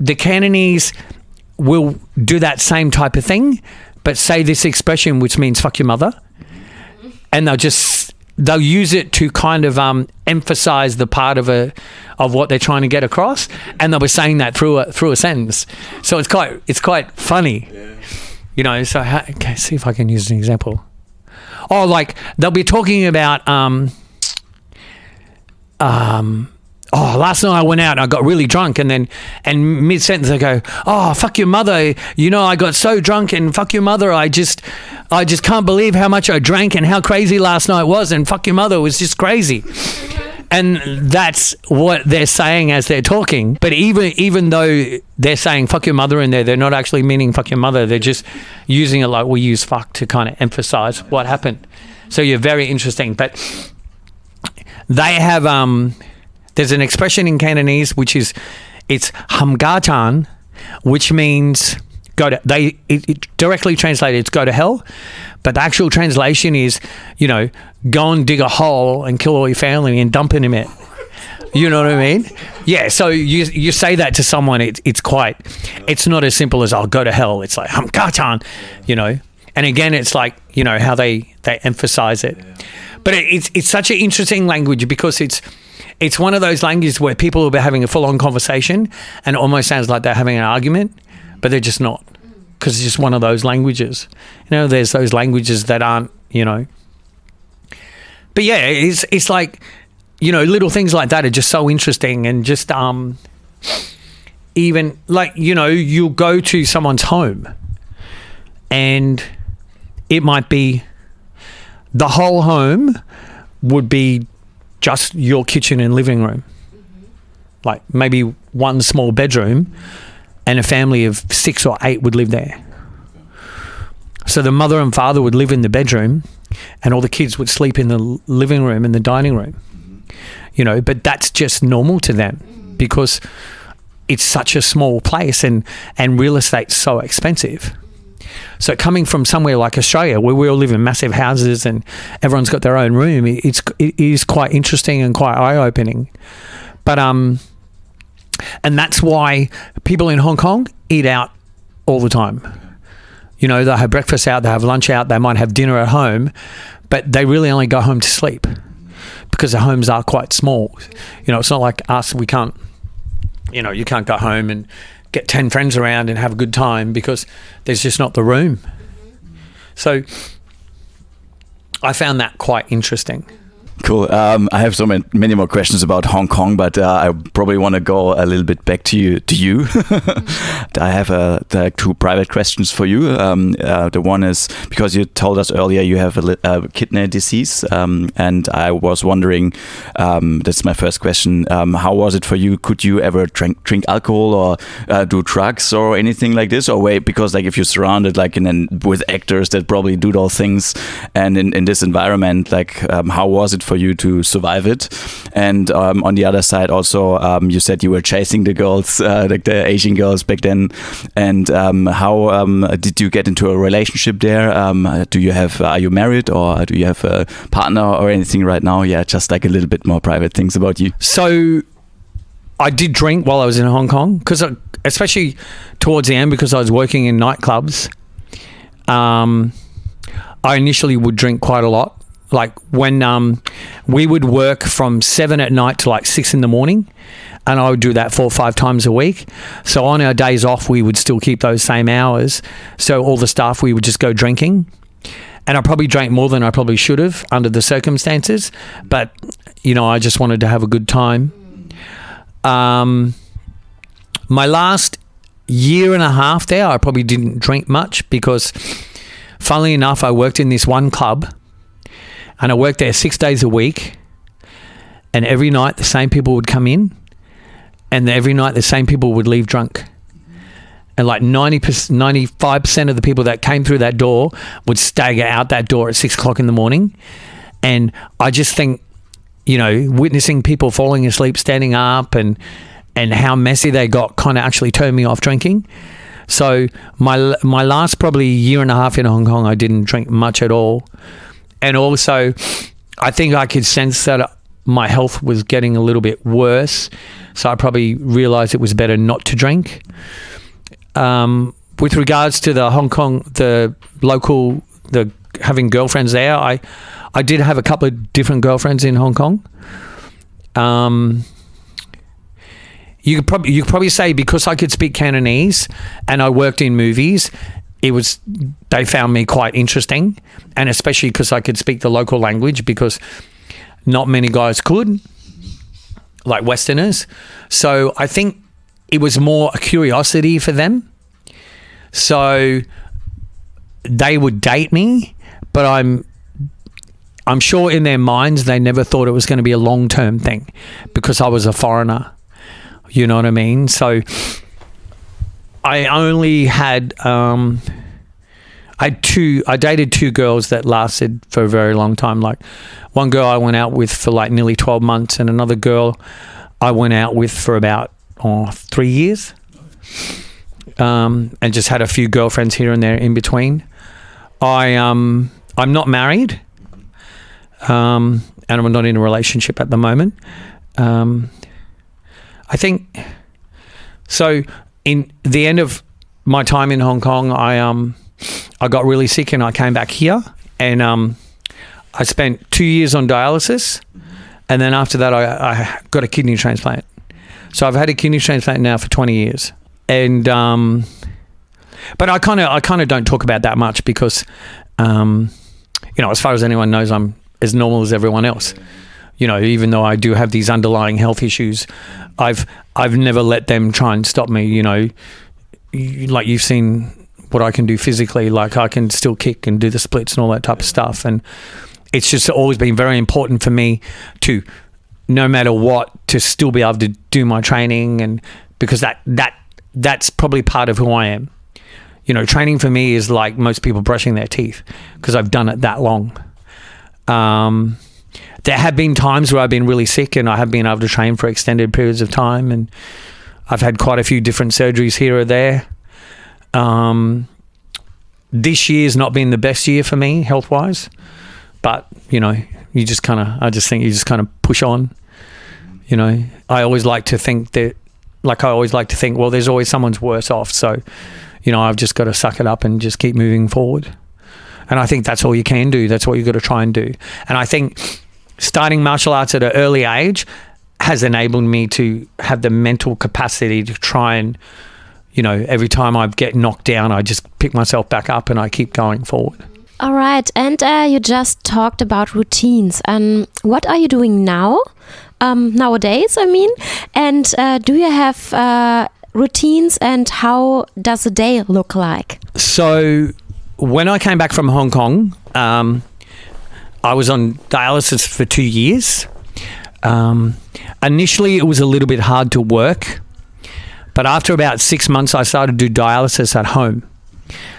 the Cantonese will do that same type of thing, but say this expression which means fuck your mother. And they'll use it to kind of emphasize the part of what they're trying to get across, and they'll be saying that through a sentence. So it's quite funny. Yeah. You know, so okay, see if I can use an example. Oh, like they'll be talking about last night I went out and I got really drunk, and mid sentence they go, oh, fuck your mother, you know, I got so drunk, and fuck your mother, I just can't believe how much I drank and how crazy last night was, and fuck your mother was just crazy. And that's what they're saying as they're talking. But even though they're saying fuck your mother in there, they're not actually meaning fuck your mother. They're just using it like we use fuck to kind of emphasize what happened. So you're very interesting. But they have there's an expression in Cantonese which is it's hamgatan, which means it directly translated it's go to hell, but the actual translation is, you know, go and dig a hole and kill all your family and dump in it. You know what I mean? Yeah. So you say that to someone, it's not as simple as I'll go to hell. It's like hamgatan, you know. And again, it's like, you know, how they emphasize it. But it's such an interesting language because it's one of those languages where people will be having a full-on conversation and it almost sounds like they're having an argument, but they're just not, because it's just one of those languages. You know, there's those languages that aren't, you know. But yeah, it's like, you know, little things like that are just so interesting. And just even like, you know, you'll go to someone's home and it might be the whole home would be just your kitchen and living room. Like maybe one small bedroom, and a family of 6 or 8 would live there. So the mother and father would live in the bedroom and all the kids would sleep in the living room and the dining room. You know, but that's just normal to them because it's such a small place and real estate's so expensive. So coming from somewhere like Australia where we all live in massive houses and everyone's got their own room, it is quite interesting and quite eye-opening. But and that's why people in Hong Kong eat out all the time. You know, they'll have breakfast out, they have lunch out, they might have dinner at home, but they really only go home to sleep because the homes are quite small. You know, it's not like us, we can't, you know, you can't go home and get 10 friends around and have a good time because there's just not the room. So I found that quite interesting. Cool. I have so many more questions about Hong Kong, but I probably want to go a little bit back to you. I have 2 private questions for you. The one is because you told us earlier you have a kidney disease, and I was wondering, that's my first question, how was it for you? Could you ever drink alcohol or do drugs or anything like this? Or wait, because like if you're surrounded like with actors that probably do those things, and in this environment, like how was it for you to survive it. And on the other side, also, you said you were chasing the girls, like the Asian girls back then. And how did you get into a relationship there? Are you married, or do you have a partner or anything right now? Yeah, just like a little bit more private things about you. So I did drink while I was in Hong Kong, because especially towards the end, because I was working in nightclubs. I initially would drink quite a lot. Like when we would work from 7 at night to like 6 in the morning, and I would do that 4 or 5 times a week. So on our days off, we would still keep those same hours. So all the staff, we would just go drinking. And I probably drank more than I probably should have under the circumstances. But, you know, I just wanted to have a good time. My last year and a half there, I probably didn't drink much because, funnily enough, I worked in this one club, and I worked there 6 days a week, and every night the same people would come in, and every night the same people would leave drunk. And like 95% of the people that came through that door would stagger out that door at 6 o'clock in the morning. And I just think, you know, witnessing people falling asleep, standing up, and how messy they got kind of actually turned me off drinking. So my last probably year and a half in Hong Kong, I didn't drink much at all. And also, I think I could sense that my health was getting a little bit worse. So I probably realized it was better not to drink. With regards to the Hong Kong, having girlfriends there, I did have a couple of different girlfriends in Hong Kong. You could probably say, because I could speak Cantonese and I worked in movies, they found me quite interesting, and especially because I could speak the local language, because not many guys could, like Westerners. So I think it was more a curiosity for them. So they would date me, but I'm sure in their minds they never thought it was going to be a long-term thing, because I was a foreigner. You know what I mean? So I only had I dated 2 girls that lasted for a very long time. Like one girl I went out with for like nearly 12 months, and another girl I went out with for about 3 years. And just had a few girlfriends here and there in between. I'm not married, and I'm not in a relationship at the moment. I think so. In the end of my time in Hong Kong, I got really sick and I came back here, and I spent 2 years on dialysis, and then after that I got a kidney transplant. So I've had a kidney transplant now for 20 years. And but I kind of don't talk about that much, because you know, as far as anyone knows, I'm as normal as everyone else. You know, even though I do have these underlying health issues, I've never let them try and stop me. You know, like you've seen what I can do physically. Like I can still kick and do the splits and all that type of stuff. And it's just always been very important for me to, no matter what, to still be able to do my training, and because that's probably part of who I am. You know, training for me is like most people brushing their teeth, because I've done it that long. There have been times where I've been really sick and I have been able to train for extended periods of time, and I've had quite a few different surgeries here or there. This year's not been the best year for me health-wise, but, you know, I just think you just kind of push on. You know, I always like to think, well, there's always someone's worse off. So, you know, I've just got to suck it up and just keep moving forward. And I think that's all you can do. That's what you've got to try and do. And I think starting martial arts at an early age has enabled me to have the mental capacity to try and, you know, every time I get knocked down, I just pick myself back up and I keep going forward. All right. And you just talked about routines. And what are you doing now? Nowadays, I mean. And do you have routines, and how does a day look like? So when I came back from Hong Kong, I was on dialysis for 2 years. Initially, it was a little bit hard to work, but after about 6 months, I started to do dialysis at home.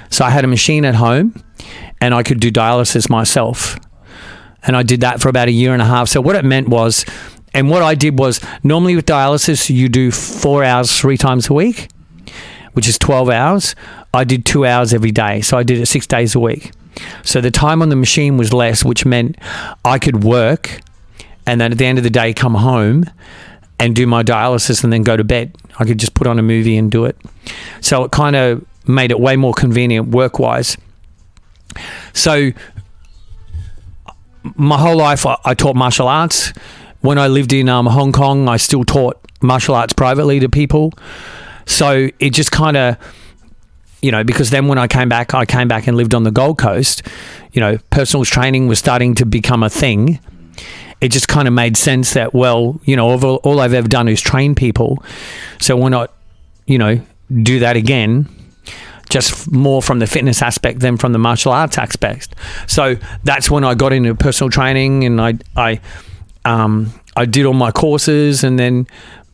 So I had a machine at home, and I could do dialysis myself. And I did that for about a year and a half. So what it meant was, and what I did was, normally with dialysis, you do 4 hours 3 times a week, which is 12 hours. I did 2 hours every day. So I did it 6 days a week. So the time on the machine was less, which meant I could work and then at the end of the day come home and do my dialysis and then go to bed. I could just put on a movie and do it. So it kind of made it way more convenient work-wise. So my whole life I taught martial arts. When I lived in Hong Kong, I still taught martial arts privately to people. So it just kind of, you know, because then when I came back and lived on the Gold Coast, you know, personal training was starting to become a thing. It just kind of made sense that, well, you know, all I've ever done is train people. So why not, you know, do that again, just more from the fitness aspect than from the martial arts aspect. So that's when I got into personal training, and I did all my courses, and then,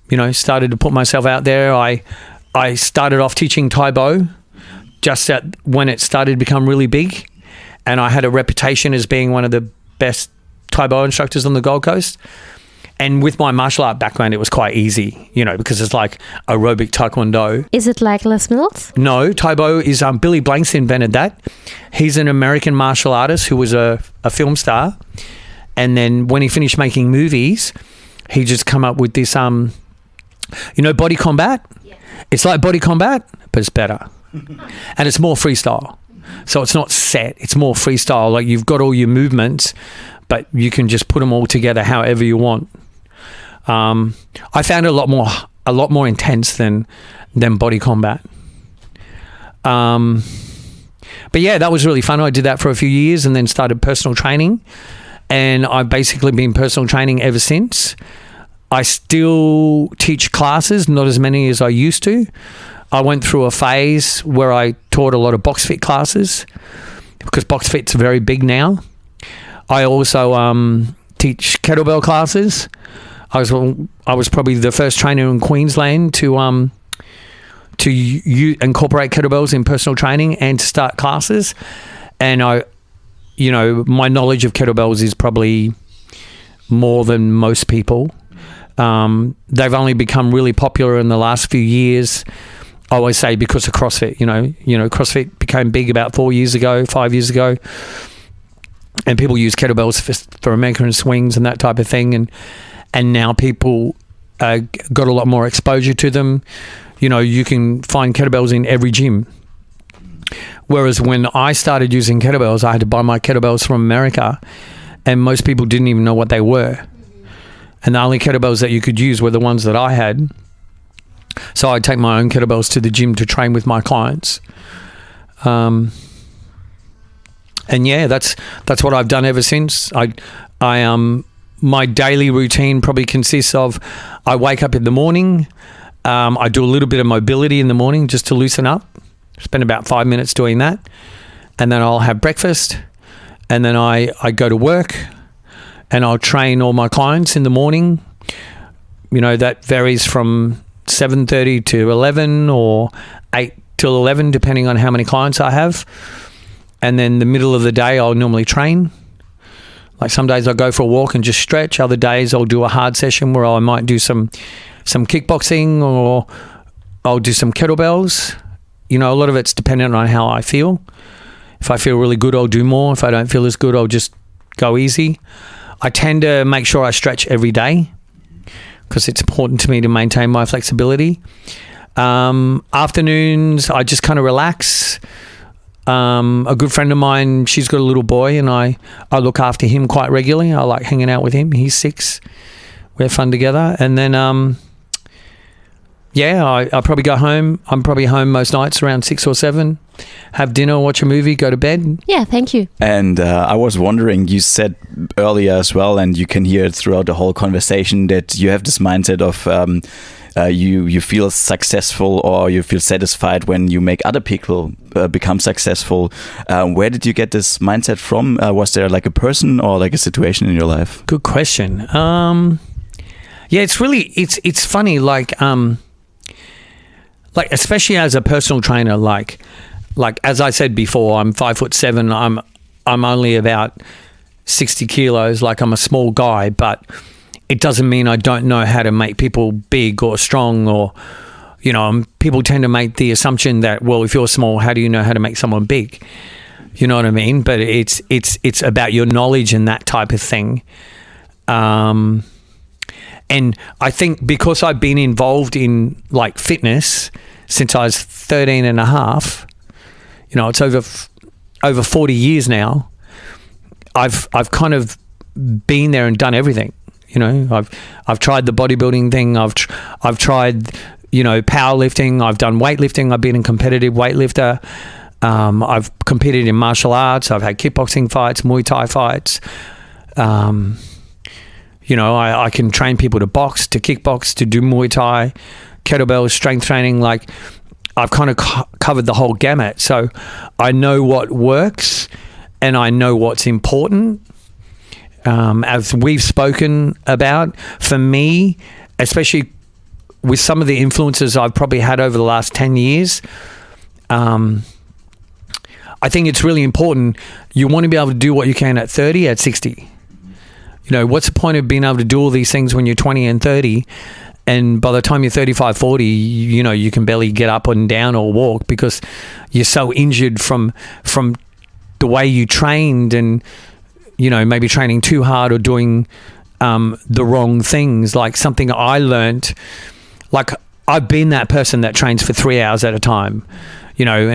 you know, started to put myself out there. I started off teaching Tae Bo just when it started to become really big, and I had a reputation as being one of the best Tae Bo instructors on the Gold Coast. And with my martial art background, it was quite easy, you know, because it's like aerobic Taekwondo. Is it like Les Mills? No, Tae Bo is, Billy Blanks invented that. He's an American martial artist who was a film star. And then when he finished making movies, he just come up with this, you know, body combat? Yeah. It's like body combat, but it's better. And it's more freestyle. So it's not set, it's more freestyle. Like, you've got all your movements, but you can just put them all together however you want. I found it a lot more intense than body combat. But yeah, that was really fun. I did that for a few years and then started personal training, and I've basically been personal training ever since. I still teach classes, not as many as I used to. I went through a phase where I taught a lot of box fit classes because box fit's very big now. I also teach kettlebell classes. I was probably the first trainer in Queensland to incorporate kettlebells in personal training and to start classes. And you know, my knowledge of kettlebells is probably more than most people. They've only become really popular in the last few years. I always say because of CrossFit. You know, CrossFit became big about 5 years ago. And people use kettlebells for American swings and that type of thing. And now people got a lot more exposure to them. You know, you can find kettlebells in every gym. Whereas when I started using kettlebells, I had to buy my kettlebells from America, and most people didn't even know what they were. And the only kettlebells that you could use were the ones that I had. So I'd take my own kettlebells to the gym to train with my clients. And yeah, that's what I've done ever since. My daily routine probably consists of, I wake up in the morning, I do a little bit of mobility in the morning just to loosen up, spend about 5 minutes doing that, and then I'll have breakfast, and then I go to work, and I'll train all my clients in the morning. You know, that varies from 7:30 to 11 or 8 till 11, depending on how many clients I have. And then the middle of the day, I'll normally train. Like some days I'll go for a walk and just stretch. Other days I'll do a hard session where I might do some kickboxing, or I'll do some kettlebells. You know, a lot of it's dependent on how I feel. If I feel really good, I'll do more. If I don't feel as good, I'll just go easy. I tend to make sure I stretch every day because it's important to me to maintain my flexibility. Afternoons, I just kind of relax. A good friend of mine, she's got a little boy, and I look after him quite regularly. I like hanging out with him. He's 6. We have fun together. And then, I probably go home. I'm probably home most nights around 6 or 7. Have dinner, watch a movie, go to bed. Yeah, thank you. And I was wondering, you said earlier as well, and you can hear it throughout the whole conversation, that you have this mindset of you feel successful, or you feel satisfied when you make other people become successful. Where did you get this mindset from? Was there like a person or like a situation in your life? Good question. Yeah, it's funny. Like especially as a personal trainer, like as I said before, I'm 5'7". I'm only about 60 kilos, like I'm a small guy, but it doesn't mean I don't know how to make people big or strong, or, you know, people tend to make the assumption that, well, if you're small, how do you know how to make someone big? You know what I mean? But it's about your knowledge and that type of thing. And I think because I've been involved in like fitness since I was 13 and a half, you know, it's over 40 years now. I've kind of been there and done everything. You know, I've tried the bodybuilding thing. I've tried, you know, powerlifting. I've done weightlifting. I've been a competitive weightlifter. I've competed in martial arts. I've had kickboxing fights, Muay Thai fights. You know, I can train people to box, to kickbox, to do Muay Thai, kettlebells, strength training. Like, I've kind of covered the whole gamut. So I know what works and I know what's important. As we've spoken about, for me, especially with some of the influences I've probably had over the last 10 years, I think it's really important. You want to be able to do what you can at 30, at 60. You know, what's the point of being able to do all these things when you're 20 and 30, and by the time you're 35, 40, you know, you can barely get up and down or walk because you're so injured from the way you trained, and, you know, maybe training too hard or doing the wrong things. Like, something I learned, like, I've been that person that trains for 3 hours at a time, you know,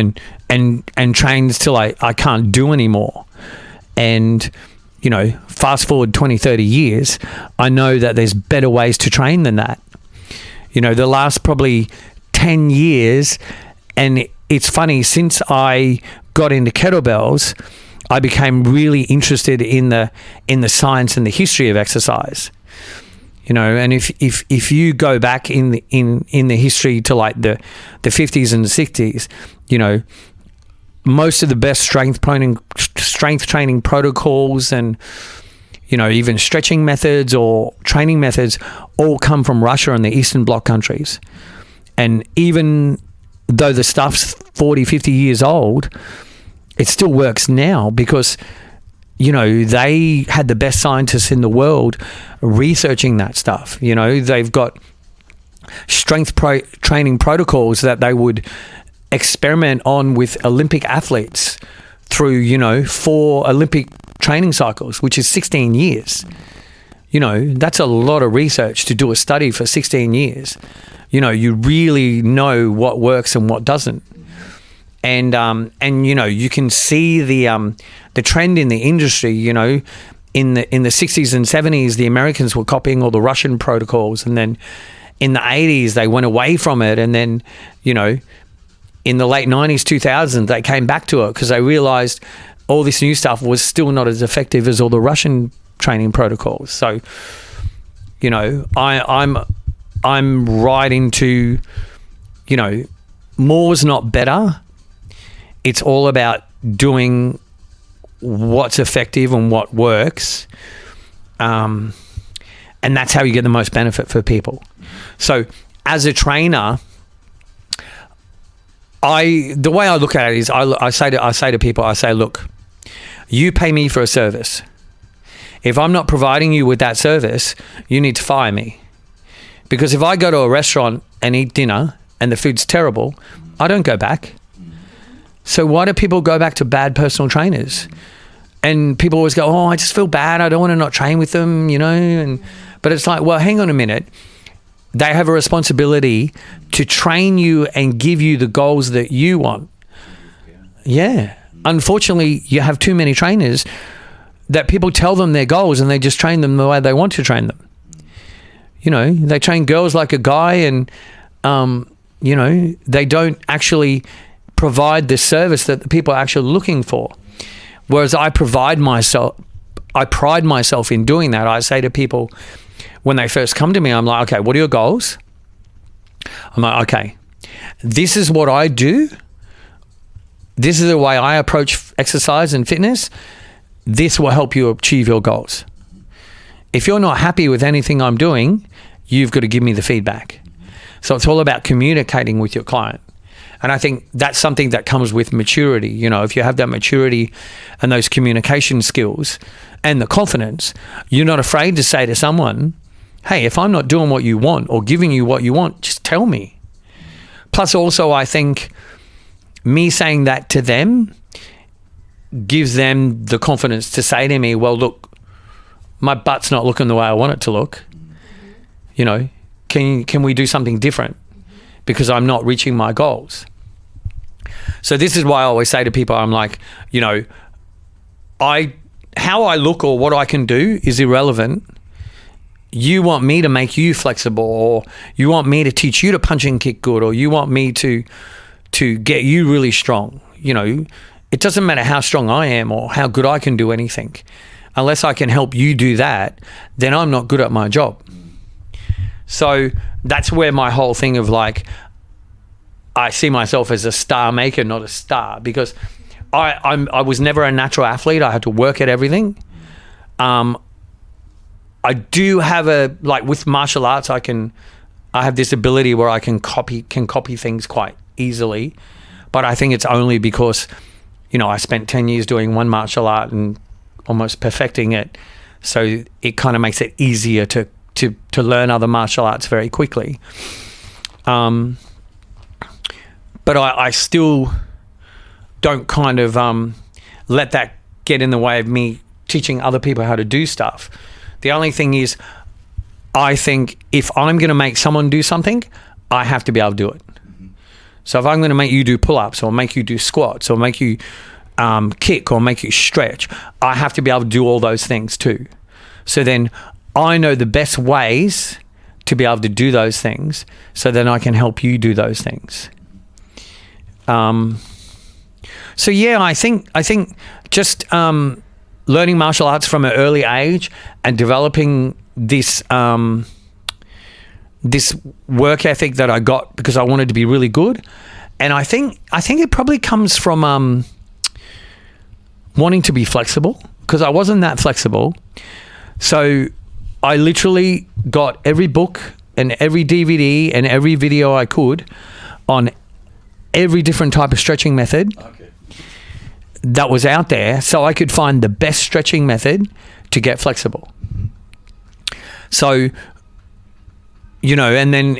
and trains till I can't do anymore. And, you know, fast forward 20, 30 years, I know that there's better ways to train than that. You know, the last probably 10 years, and it's funny, since I got into kettlebells, I became really interested in the science and the history of exercise. You know, and if you go back in the history to like the 50s and the 60s, you know, most of the best strength training protocols and, you know, even stretching methods or training methods all come from Russia and the Eastern Bloc countries. And even though the stuff's 40, 50 years old, it still works now because, you know, they had the best scientists in the world researching that stuff. You know, they've got strength training protocols that they would experiment on with Olympic athletes through, you know, 4 Olympic training cycles, which is 16 years. You know, that's a lot of research to do a study for 16 years. You know, you really know what works and what doesn't. And you know, you can see the trend in the industry. You know, in the 60s and 70s, the Americans were copying all the Russian protocols, and then in the 80s they went away from it, and then, you know, in the late 90s, 2000s, they came back to it because they realized all this new stuff was still not as effective as all the Russian training protocols. So, you know, I'm right into, you know, more's not better. It's all about doing what's effective and what works. And that's how you get the most benefit for people. So as a trainer, the way I look at it is I say to people, I say, look, you pay me for a service. If I'm not providing you with that service, you need to fire me. Because if I go to a restaurant and eat dinner and the food's terrible, I don't go back. So why do people go back to bad personal trainers? And people always go, oh, I just feel bad. I don't want to not train with them, you know. But it's like, well, hang on a minute. They have a responsibility to train you and give you the goals that you want. Yeah. Unfortunately, you have too many trainers that people tell them their goals and they just train them the way they want to train them. You know, they train girls like a guy, and, you know, they don't actually provide the service that the people are actually looking for. Whereas I pride myself in doing that. I say to people when they first come to me, I'm like, okay, what are your goals? I'm like, okay, this is what I do. This is the way I approach exercise and fitness. This will help you achieve your goals. If you're not happy with anything I'm doing, you've got to give me the feedback. So it's all about communicating with your client. And I think that's something that comes with maturity. You know, if you have that maturity and those communication skills and the confidence, you're not afraid to say to someone, hey, if I'm not doing what you want or giving you what you want, just tell me. Plus also, I think me saying that to them gives them the confidence to say to me, well, look, my butt's not looking the way I want it to look. You know, can we do something different? Because I'm not reaching my goals. So this is why I always say to people, I'm like, you know, how I look or what I can do is irrelevant. You want me to make you flexible, or you want me to teach you to punch and kick good, or you want me to get you really strong. You know, it doesn't matter how strong I am or how good I can do anything. Unless I can help you do that, then I'm not good at my job. So that's where my whole thing of like, I see myself as a star maker, not a star, because I was never a natural athlete. I had to work at everything. I do have with martial arts, I have this ability where I can copy things quite easily, but I think it's only because, you know, I spent 10 years doing one martial art and almost perfecting it. So it kind of makes it easier to learn other martial arts very quickly. But I still don't kind of let that get in the way of me teaching other people how to do stuff. The only thing is, I think if I'm going to make someone do something, I have to be able to do it. Mm-hmm. So if I'm going to make you do pull-ups or make you do squats or make you kick or make you stretch, I have to be able to do all those things too. So then I know the best ways to be able to do those things, so then I can help you do those things. So yeah, I think just learning martial arts from an early age and developing this this work ethic that I got because I wanted to be really good. And I think it probably comes from wanting to be flexible, because I wasn't that flexible. So I literally got every book and every DVD and every video I could on every different type of stretching method. Okay. That was out there, so I could find the best stretching method to get flexible. So, you know, and then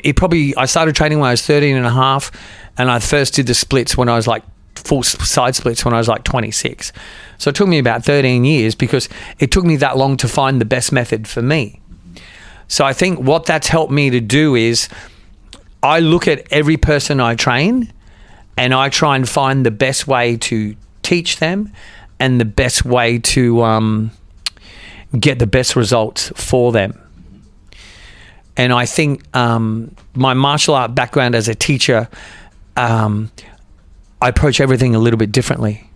I started training when I was 13 and a half, and I first did the splits when I was like full side splits when I was like 26. So it took me about 13 years because it took me that long to find the best method for me. So I think what that's helped me to do is I look at every person I train and I try and find the best way to teach them and the best way to get the best results for them. And I think my martial art background as a teacher, I approach everything a little bit differently.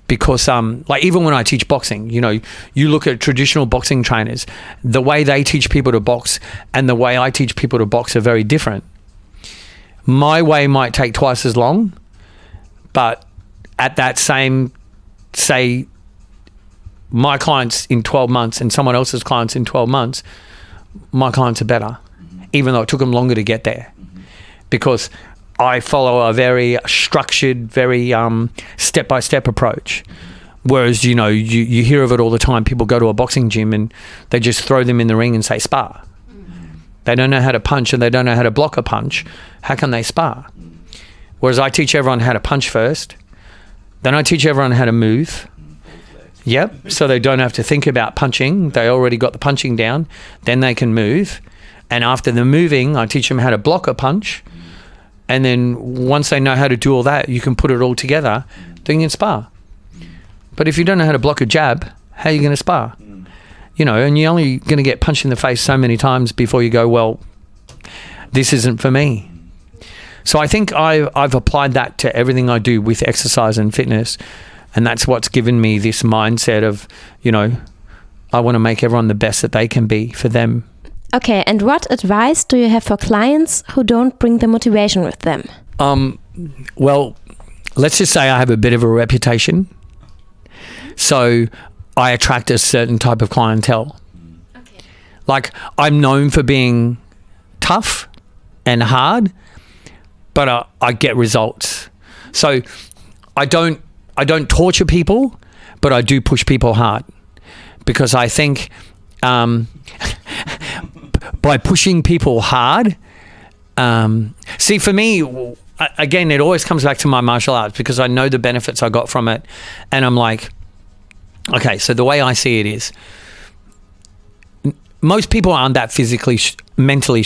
Because like even when I teach boxing, you know, you look at traditional boxing trainers, the way they teach people to box and the way I teach people to box are very different. My way might take twice as long, but at that same, say, my clients in 12 months and someone else's clients in 12 months, my clients are better, even though it took them longer to get there. Because I follow a very structured, very step-by-step approach. Whereas, you know, you hear of it all the time. People go to a boxing gym and they just throw them in the ring and say spar. They don't know how to punch and they don't know how to block a punch. How can they spar? Whereas I teach everyone how to punch first. Then I teach everyone how to move. Yep, so they don't have to think about punching. They already got the punching down. Then they can move. And after the moving, I teach them how to block a punch. And then once they know how to do all that, you can put it all together, then you can spar. But if you don't know how to block a jab, how are you going to spar? You know, and you're only going to get punched in the face so many times before you go, well, this isn't for me. So I think I've applied that to everything I do with exercise and fitness. And that's what's given me this mindset of, you know, I want to make everyone the best that they can be for them. Okay, and what advice do you have for clients who don't bring the motivation with them? Well, let's just say I have a bit of a reputation. So I attract a certain type of clientele. Okay. Like, I'm known for being tough and hard, but I get results. So I don't torture people, but I do push people hard, because I think by pushing people hard, see, for me, again, it always comes back to my martial arts, because I know the benefits I got from it, and I'm like, okay, so the way I see it is, most people aren't that mentally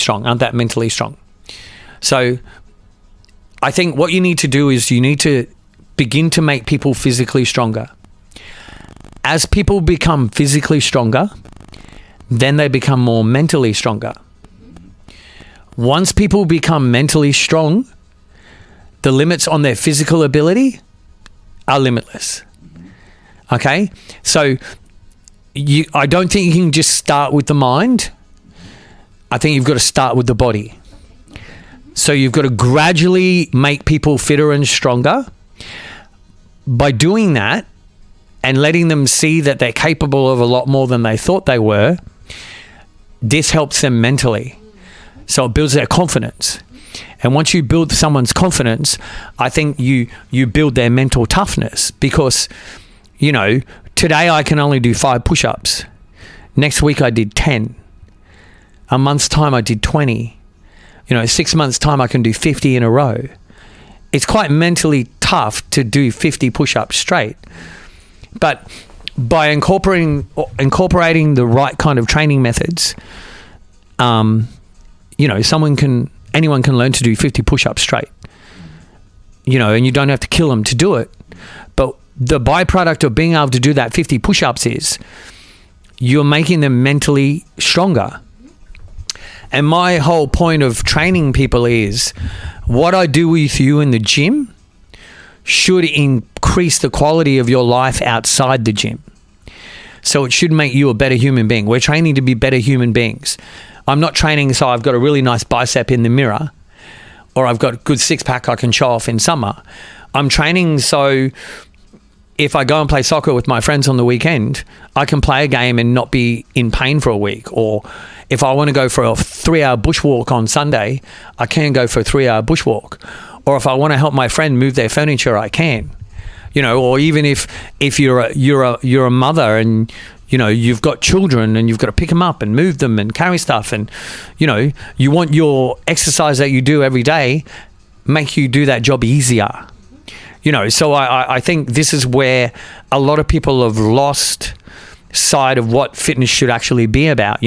strong. So I think what you need to do is you need to begin to make people physically stronger. As people become physically stronger, then they become more mentally stronger. Once people become mentally strong, the limits on their physical ability are limitless. Okay? So I don't think you can just start with the mind. I think you've got to start with the body. So you've got to gradually make people fitter and stronger. By doing that and letting them see that they're capable of a lot more than they thought they were, this helps them mentally. So it builds their confidence. And once you build someone's confidence, I think you build their mental toughness, because, you know, today I can only do 5 push-ups. Next week I did 10. A month's time I did 20. 6 months' time I can do 50 in a row. It's quite mentally tough to do 50 push-ups straight. But by incorporating the right kind of training methods, anyone can learn to do 50 push-ups straight. And you don't have to kill them to do it. But the byproduct of being able to do that 50 push-ups is you're making them mentally stronger. And my whole point of training people is, what I do with you in the gym should increase the quality of your life outside the gym. So it should make you a better human being. We're training to be better human beings. I'm not training so I've got a really nice bicep in the mirror, or I've got a good six-pack I can show off in summer. I'm training so if I go and play soccer with my friends on the weekend, I can play a game and not be in pain for a week. Or if I want to go for a 3-hour bushwalk on Sunday, I can go for a 3-hour bushwalk. Or if I want to help my friend move their furniture, I can. Or even if you're a mother and you've got children and you've got to pick them up and move them and carry stuff, and you want your exercise that you do every day make you do that job easier. So I think this is where a lot of people have lost sight of what fitness should actually be about.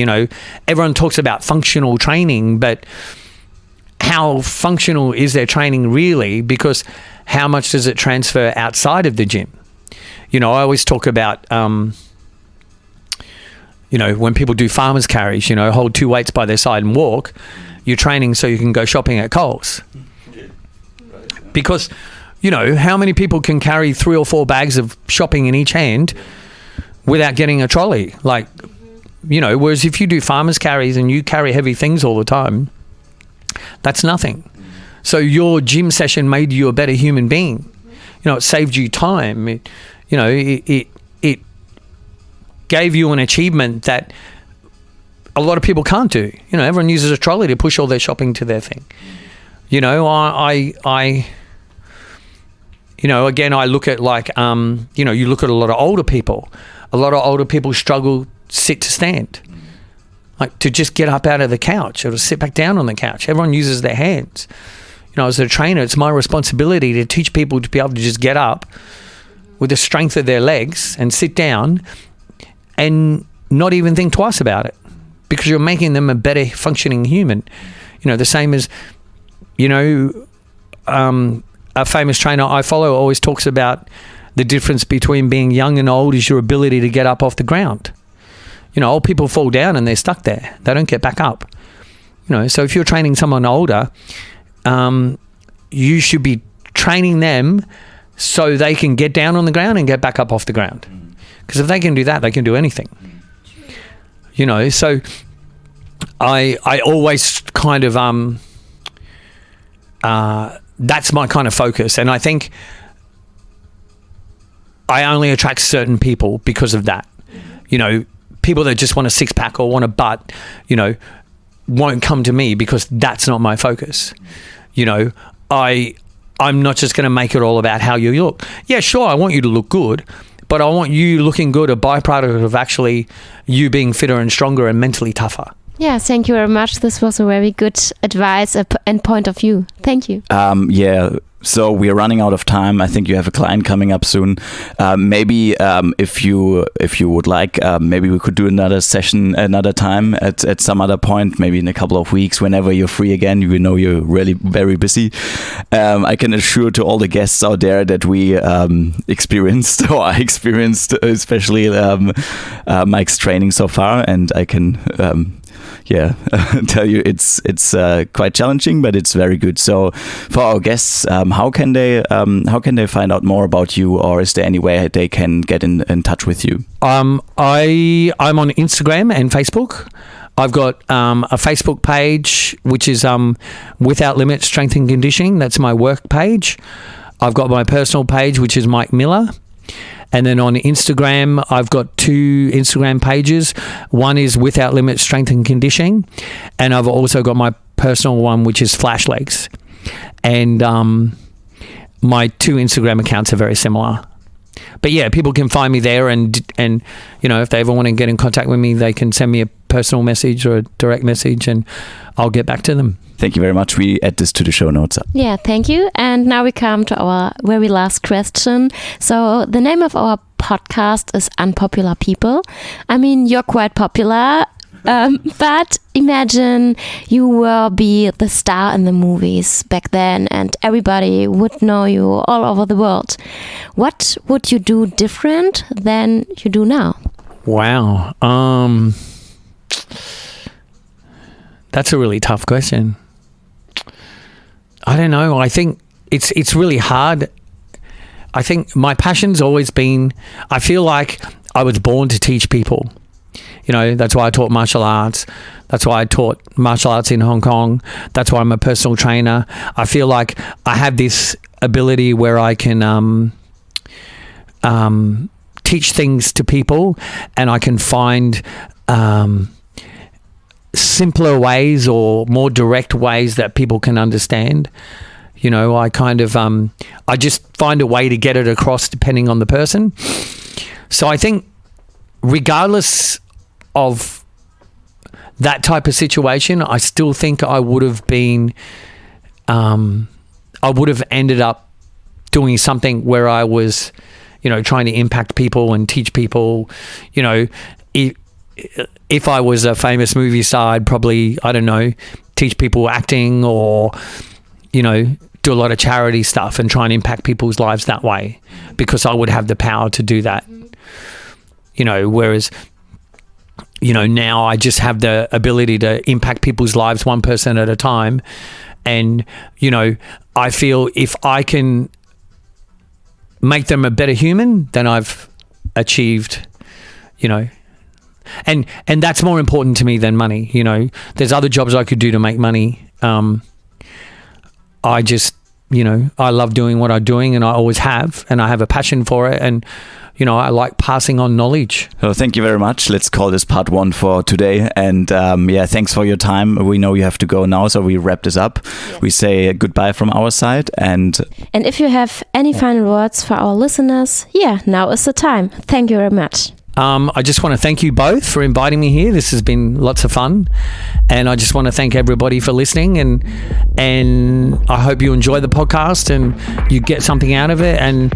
Everyone talks about functional training, but how functional is their training really? Because how much does it transfer outside of the gym? I always talk about, when people do farmers carries, hold 2 weights by their side and walk, you're training so you can go shopping at Coles. Because, how many people can carry 3 or 4 bags of shopping in each hand without getting a trolley? Whereas if you do farmers carries and you carry heavy things all the time, that's nothing. So your gym session made you a better human being. It saved you time. It gave you an achievement that a lot of people can't do. Everyone uses a trolley to push all their shopping to their thing. Again, I look at you look at a lot of older people. A lot of older people struggle sit to stand. To just get up out of the couch or to sit back down on the couch. Everyone uses their hands. As a trainer, it's my responsibility to teach people to be able to just get up with the strength of their legs and sit down and not even think twice about it, because you're making them a better functioning human. The same as, a famous trainer I follow always talks about the difference between being young and old is your ability to get up off the ground. Old people fall down and they're stuck there. They don't get back up. So if you're training someone older, you should be training them so they can get down on the ground and get back up off the ground. Because if they can do that, they can do anything. So I always kind of, that's my kind of focus. And I think I only attract certain people because of that. People that just want a six-pack or want a butt, won't come to me because that's not my focus. I'm not just going to make it all about how you look. Yeah, sure, I want you to look good, but I want you looking good a byproduct of actually you being fitter and stronger and mentally tougher. Yeah, thank you very much. This was a very good advice and point of view. Thank you. Yeah. So we're running out of time. I think you have a client coming up soon. Maybe if you would like, maybe we could do another session another time at some other point, maybe in a couple of weeks, whenever you're free again. We know you're really very busy. I can assure to all the guests out there that we experienced, especially Mike's training so far, and I can tell you it's quite challenging, but it's very good. So for our guests, how can they find out more about you, or is there any way they can get in touch with you? I'm on Instagram and Facebook. I've got a Facebook page which is Without Limit Strength and Conditioning. That's my work page. I've got my personal page which is Mike Miller. And then on Instagram, I've got 2 Instagram pages. One is Without Limit Strength and Conditioning. And I've also got my personal one, which is Flash Legs. And my 2 Instagram accounts are very similar. But yeah, people can find me there. And you know, if they ever want to get in contact with me, they can send me a personal message or a direct message and I'll get back to them. Thank you very much. We add this to the show notes. Yeah, thank you. And now we come to our very last question. So the name of our podcast is Unpopular People. I mean, you're quite popular, but imagine you will be the star in the movies back then and everybody would know you all over the world. What would you do different than you do now? Wow. That's a really tough question. I don't know. I think it's really hard. I think my passion's always been, I feel like I was born to teach people. You know, that's why I taught martial arts. That's why I taught martial arts in Hong Kong. That's why I'm a personal trainer. I feel like I have this ability where I can teach things to people and I can find simpler ways or more direct ways that people can understand. You know, I kind of I just find a way to get it across depending on the person. So I think regardless of that type of situation, I still think I would have been I would have ended up doing something where I was, you know, trying to impact people and teach people. You know, if I was a famous movie star, I'd probably, I don't know, teach people acting or, you know, do a lot of charity stuff and try and impact people's lives that way because I would have the power to do that. You know, whereas, you know, now I just have the ability to impact people's lives one person at a time. And, you know, I feel if I can make them a better human, then I've achieved, you know. And that's more important to me than money. You know, there's other jobs I could do to make money. I just, you know, I love doing what I'm doing and I always have, and I have a passion for it. And, you know, I like passing on knowledge. So thank you very much. Let's call this part 1 for today. And thanks for your time. We know you have to go now, so we wrap this up. Yes. We say goodbye from our side. And if you have any final words for our listeners, now is the time. Thank you very much. I just want to thank you both for inviting me here. This has been lots of fun, and I just want to thank everybody for listening, and I hope you enjoy the podcast and you get something out of it. And,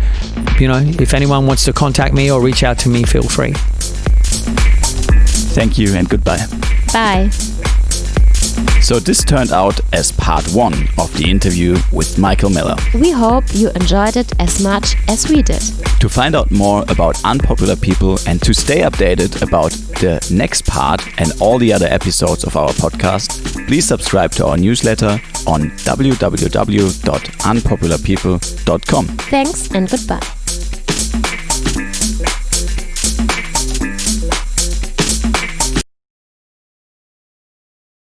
you know, if anyone wants to contact me or reach out to me, feel free. Thank you and goodbye. Bye. So this turned out as part 1 of the interview with Michael Miller. We hope you enjoyed it as much as we did. To find out more about Unpopular People and to stay updated about the next part and all the other episodes of our podcast, please subscribe to our newsletter on www.unpopularpeople.com. Thanks and goodbye.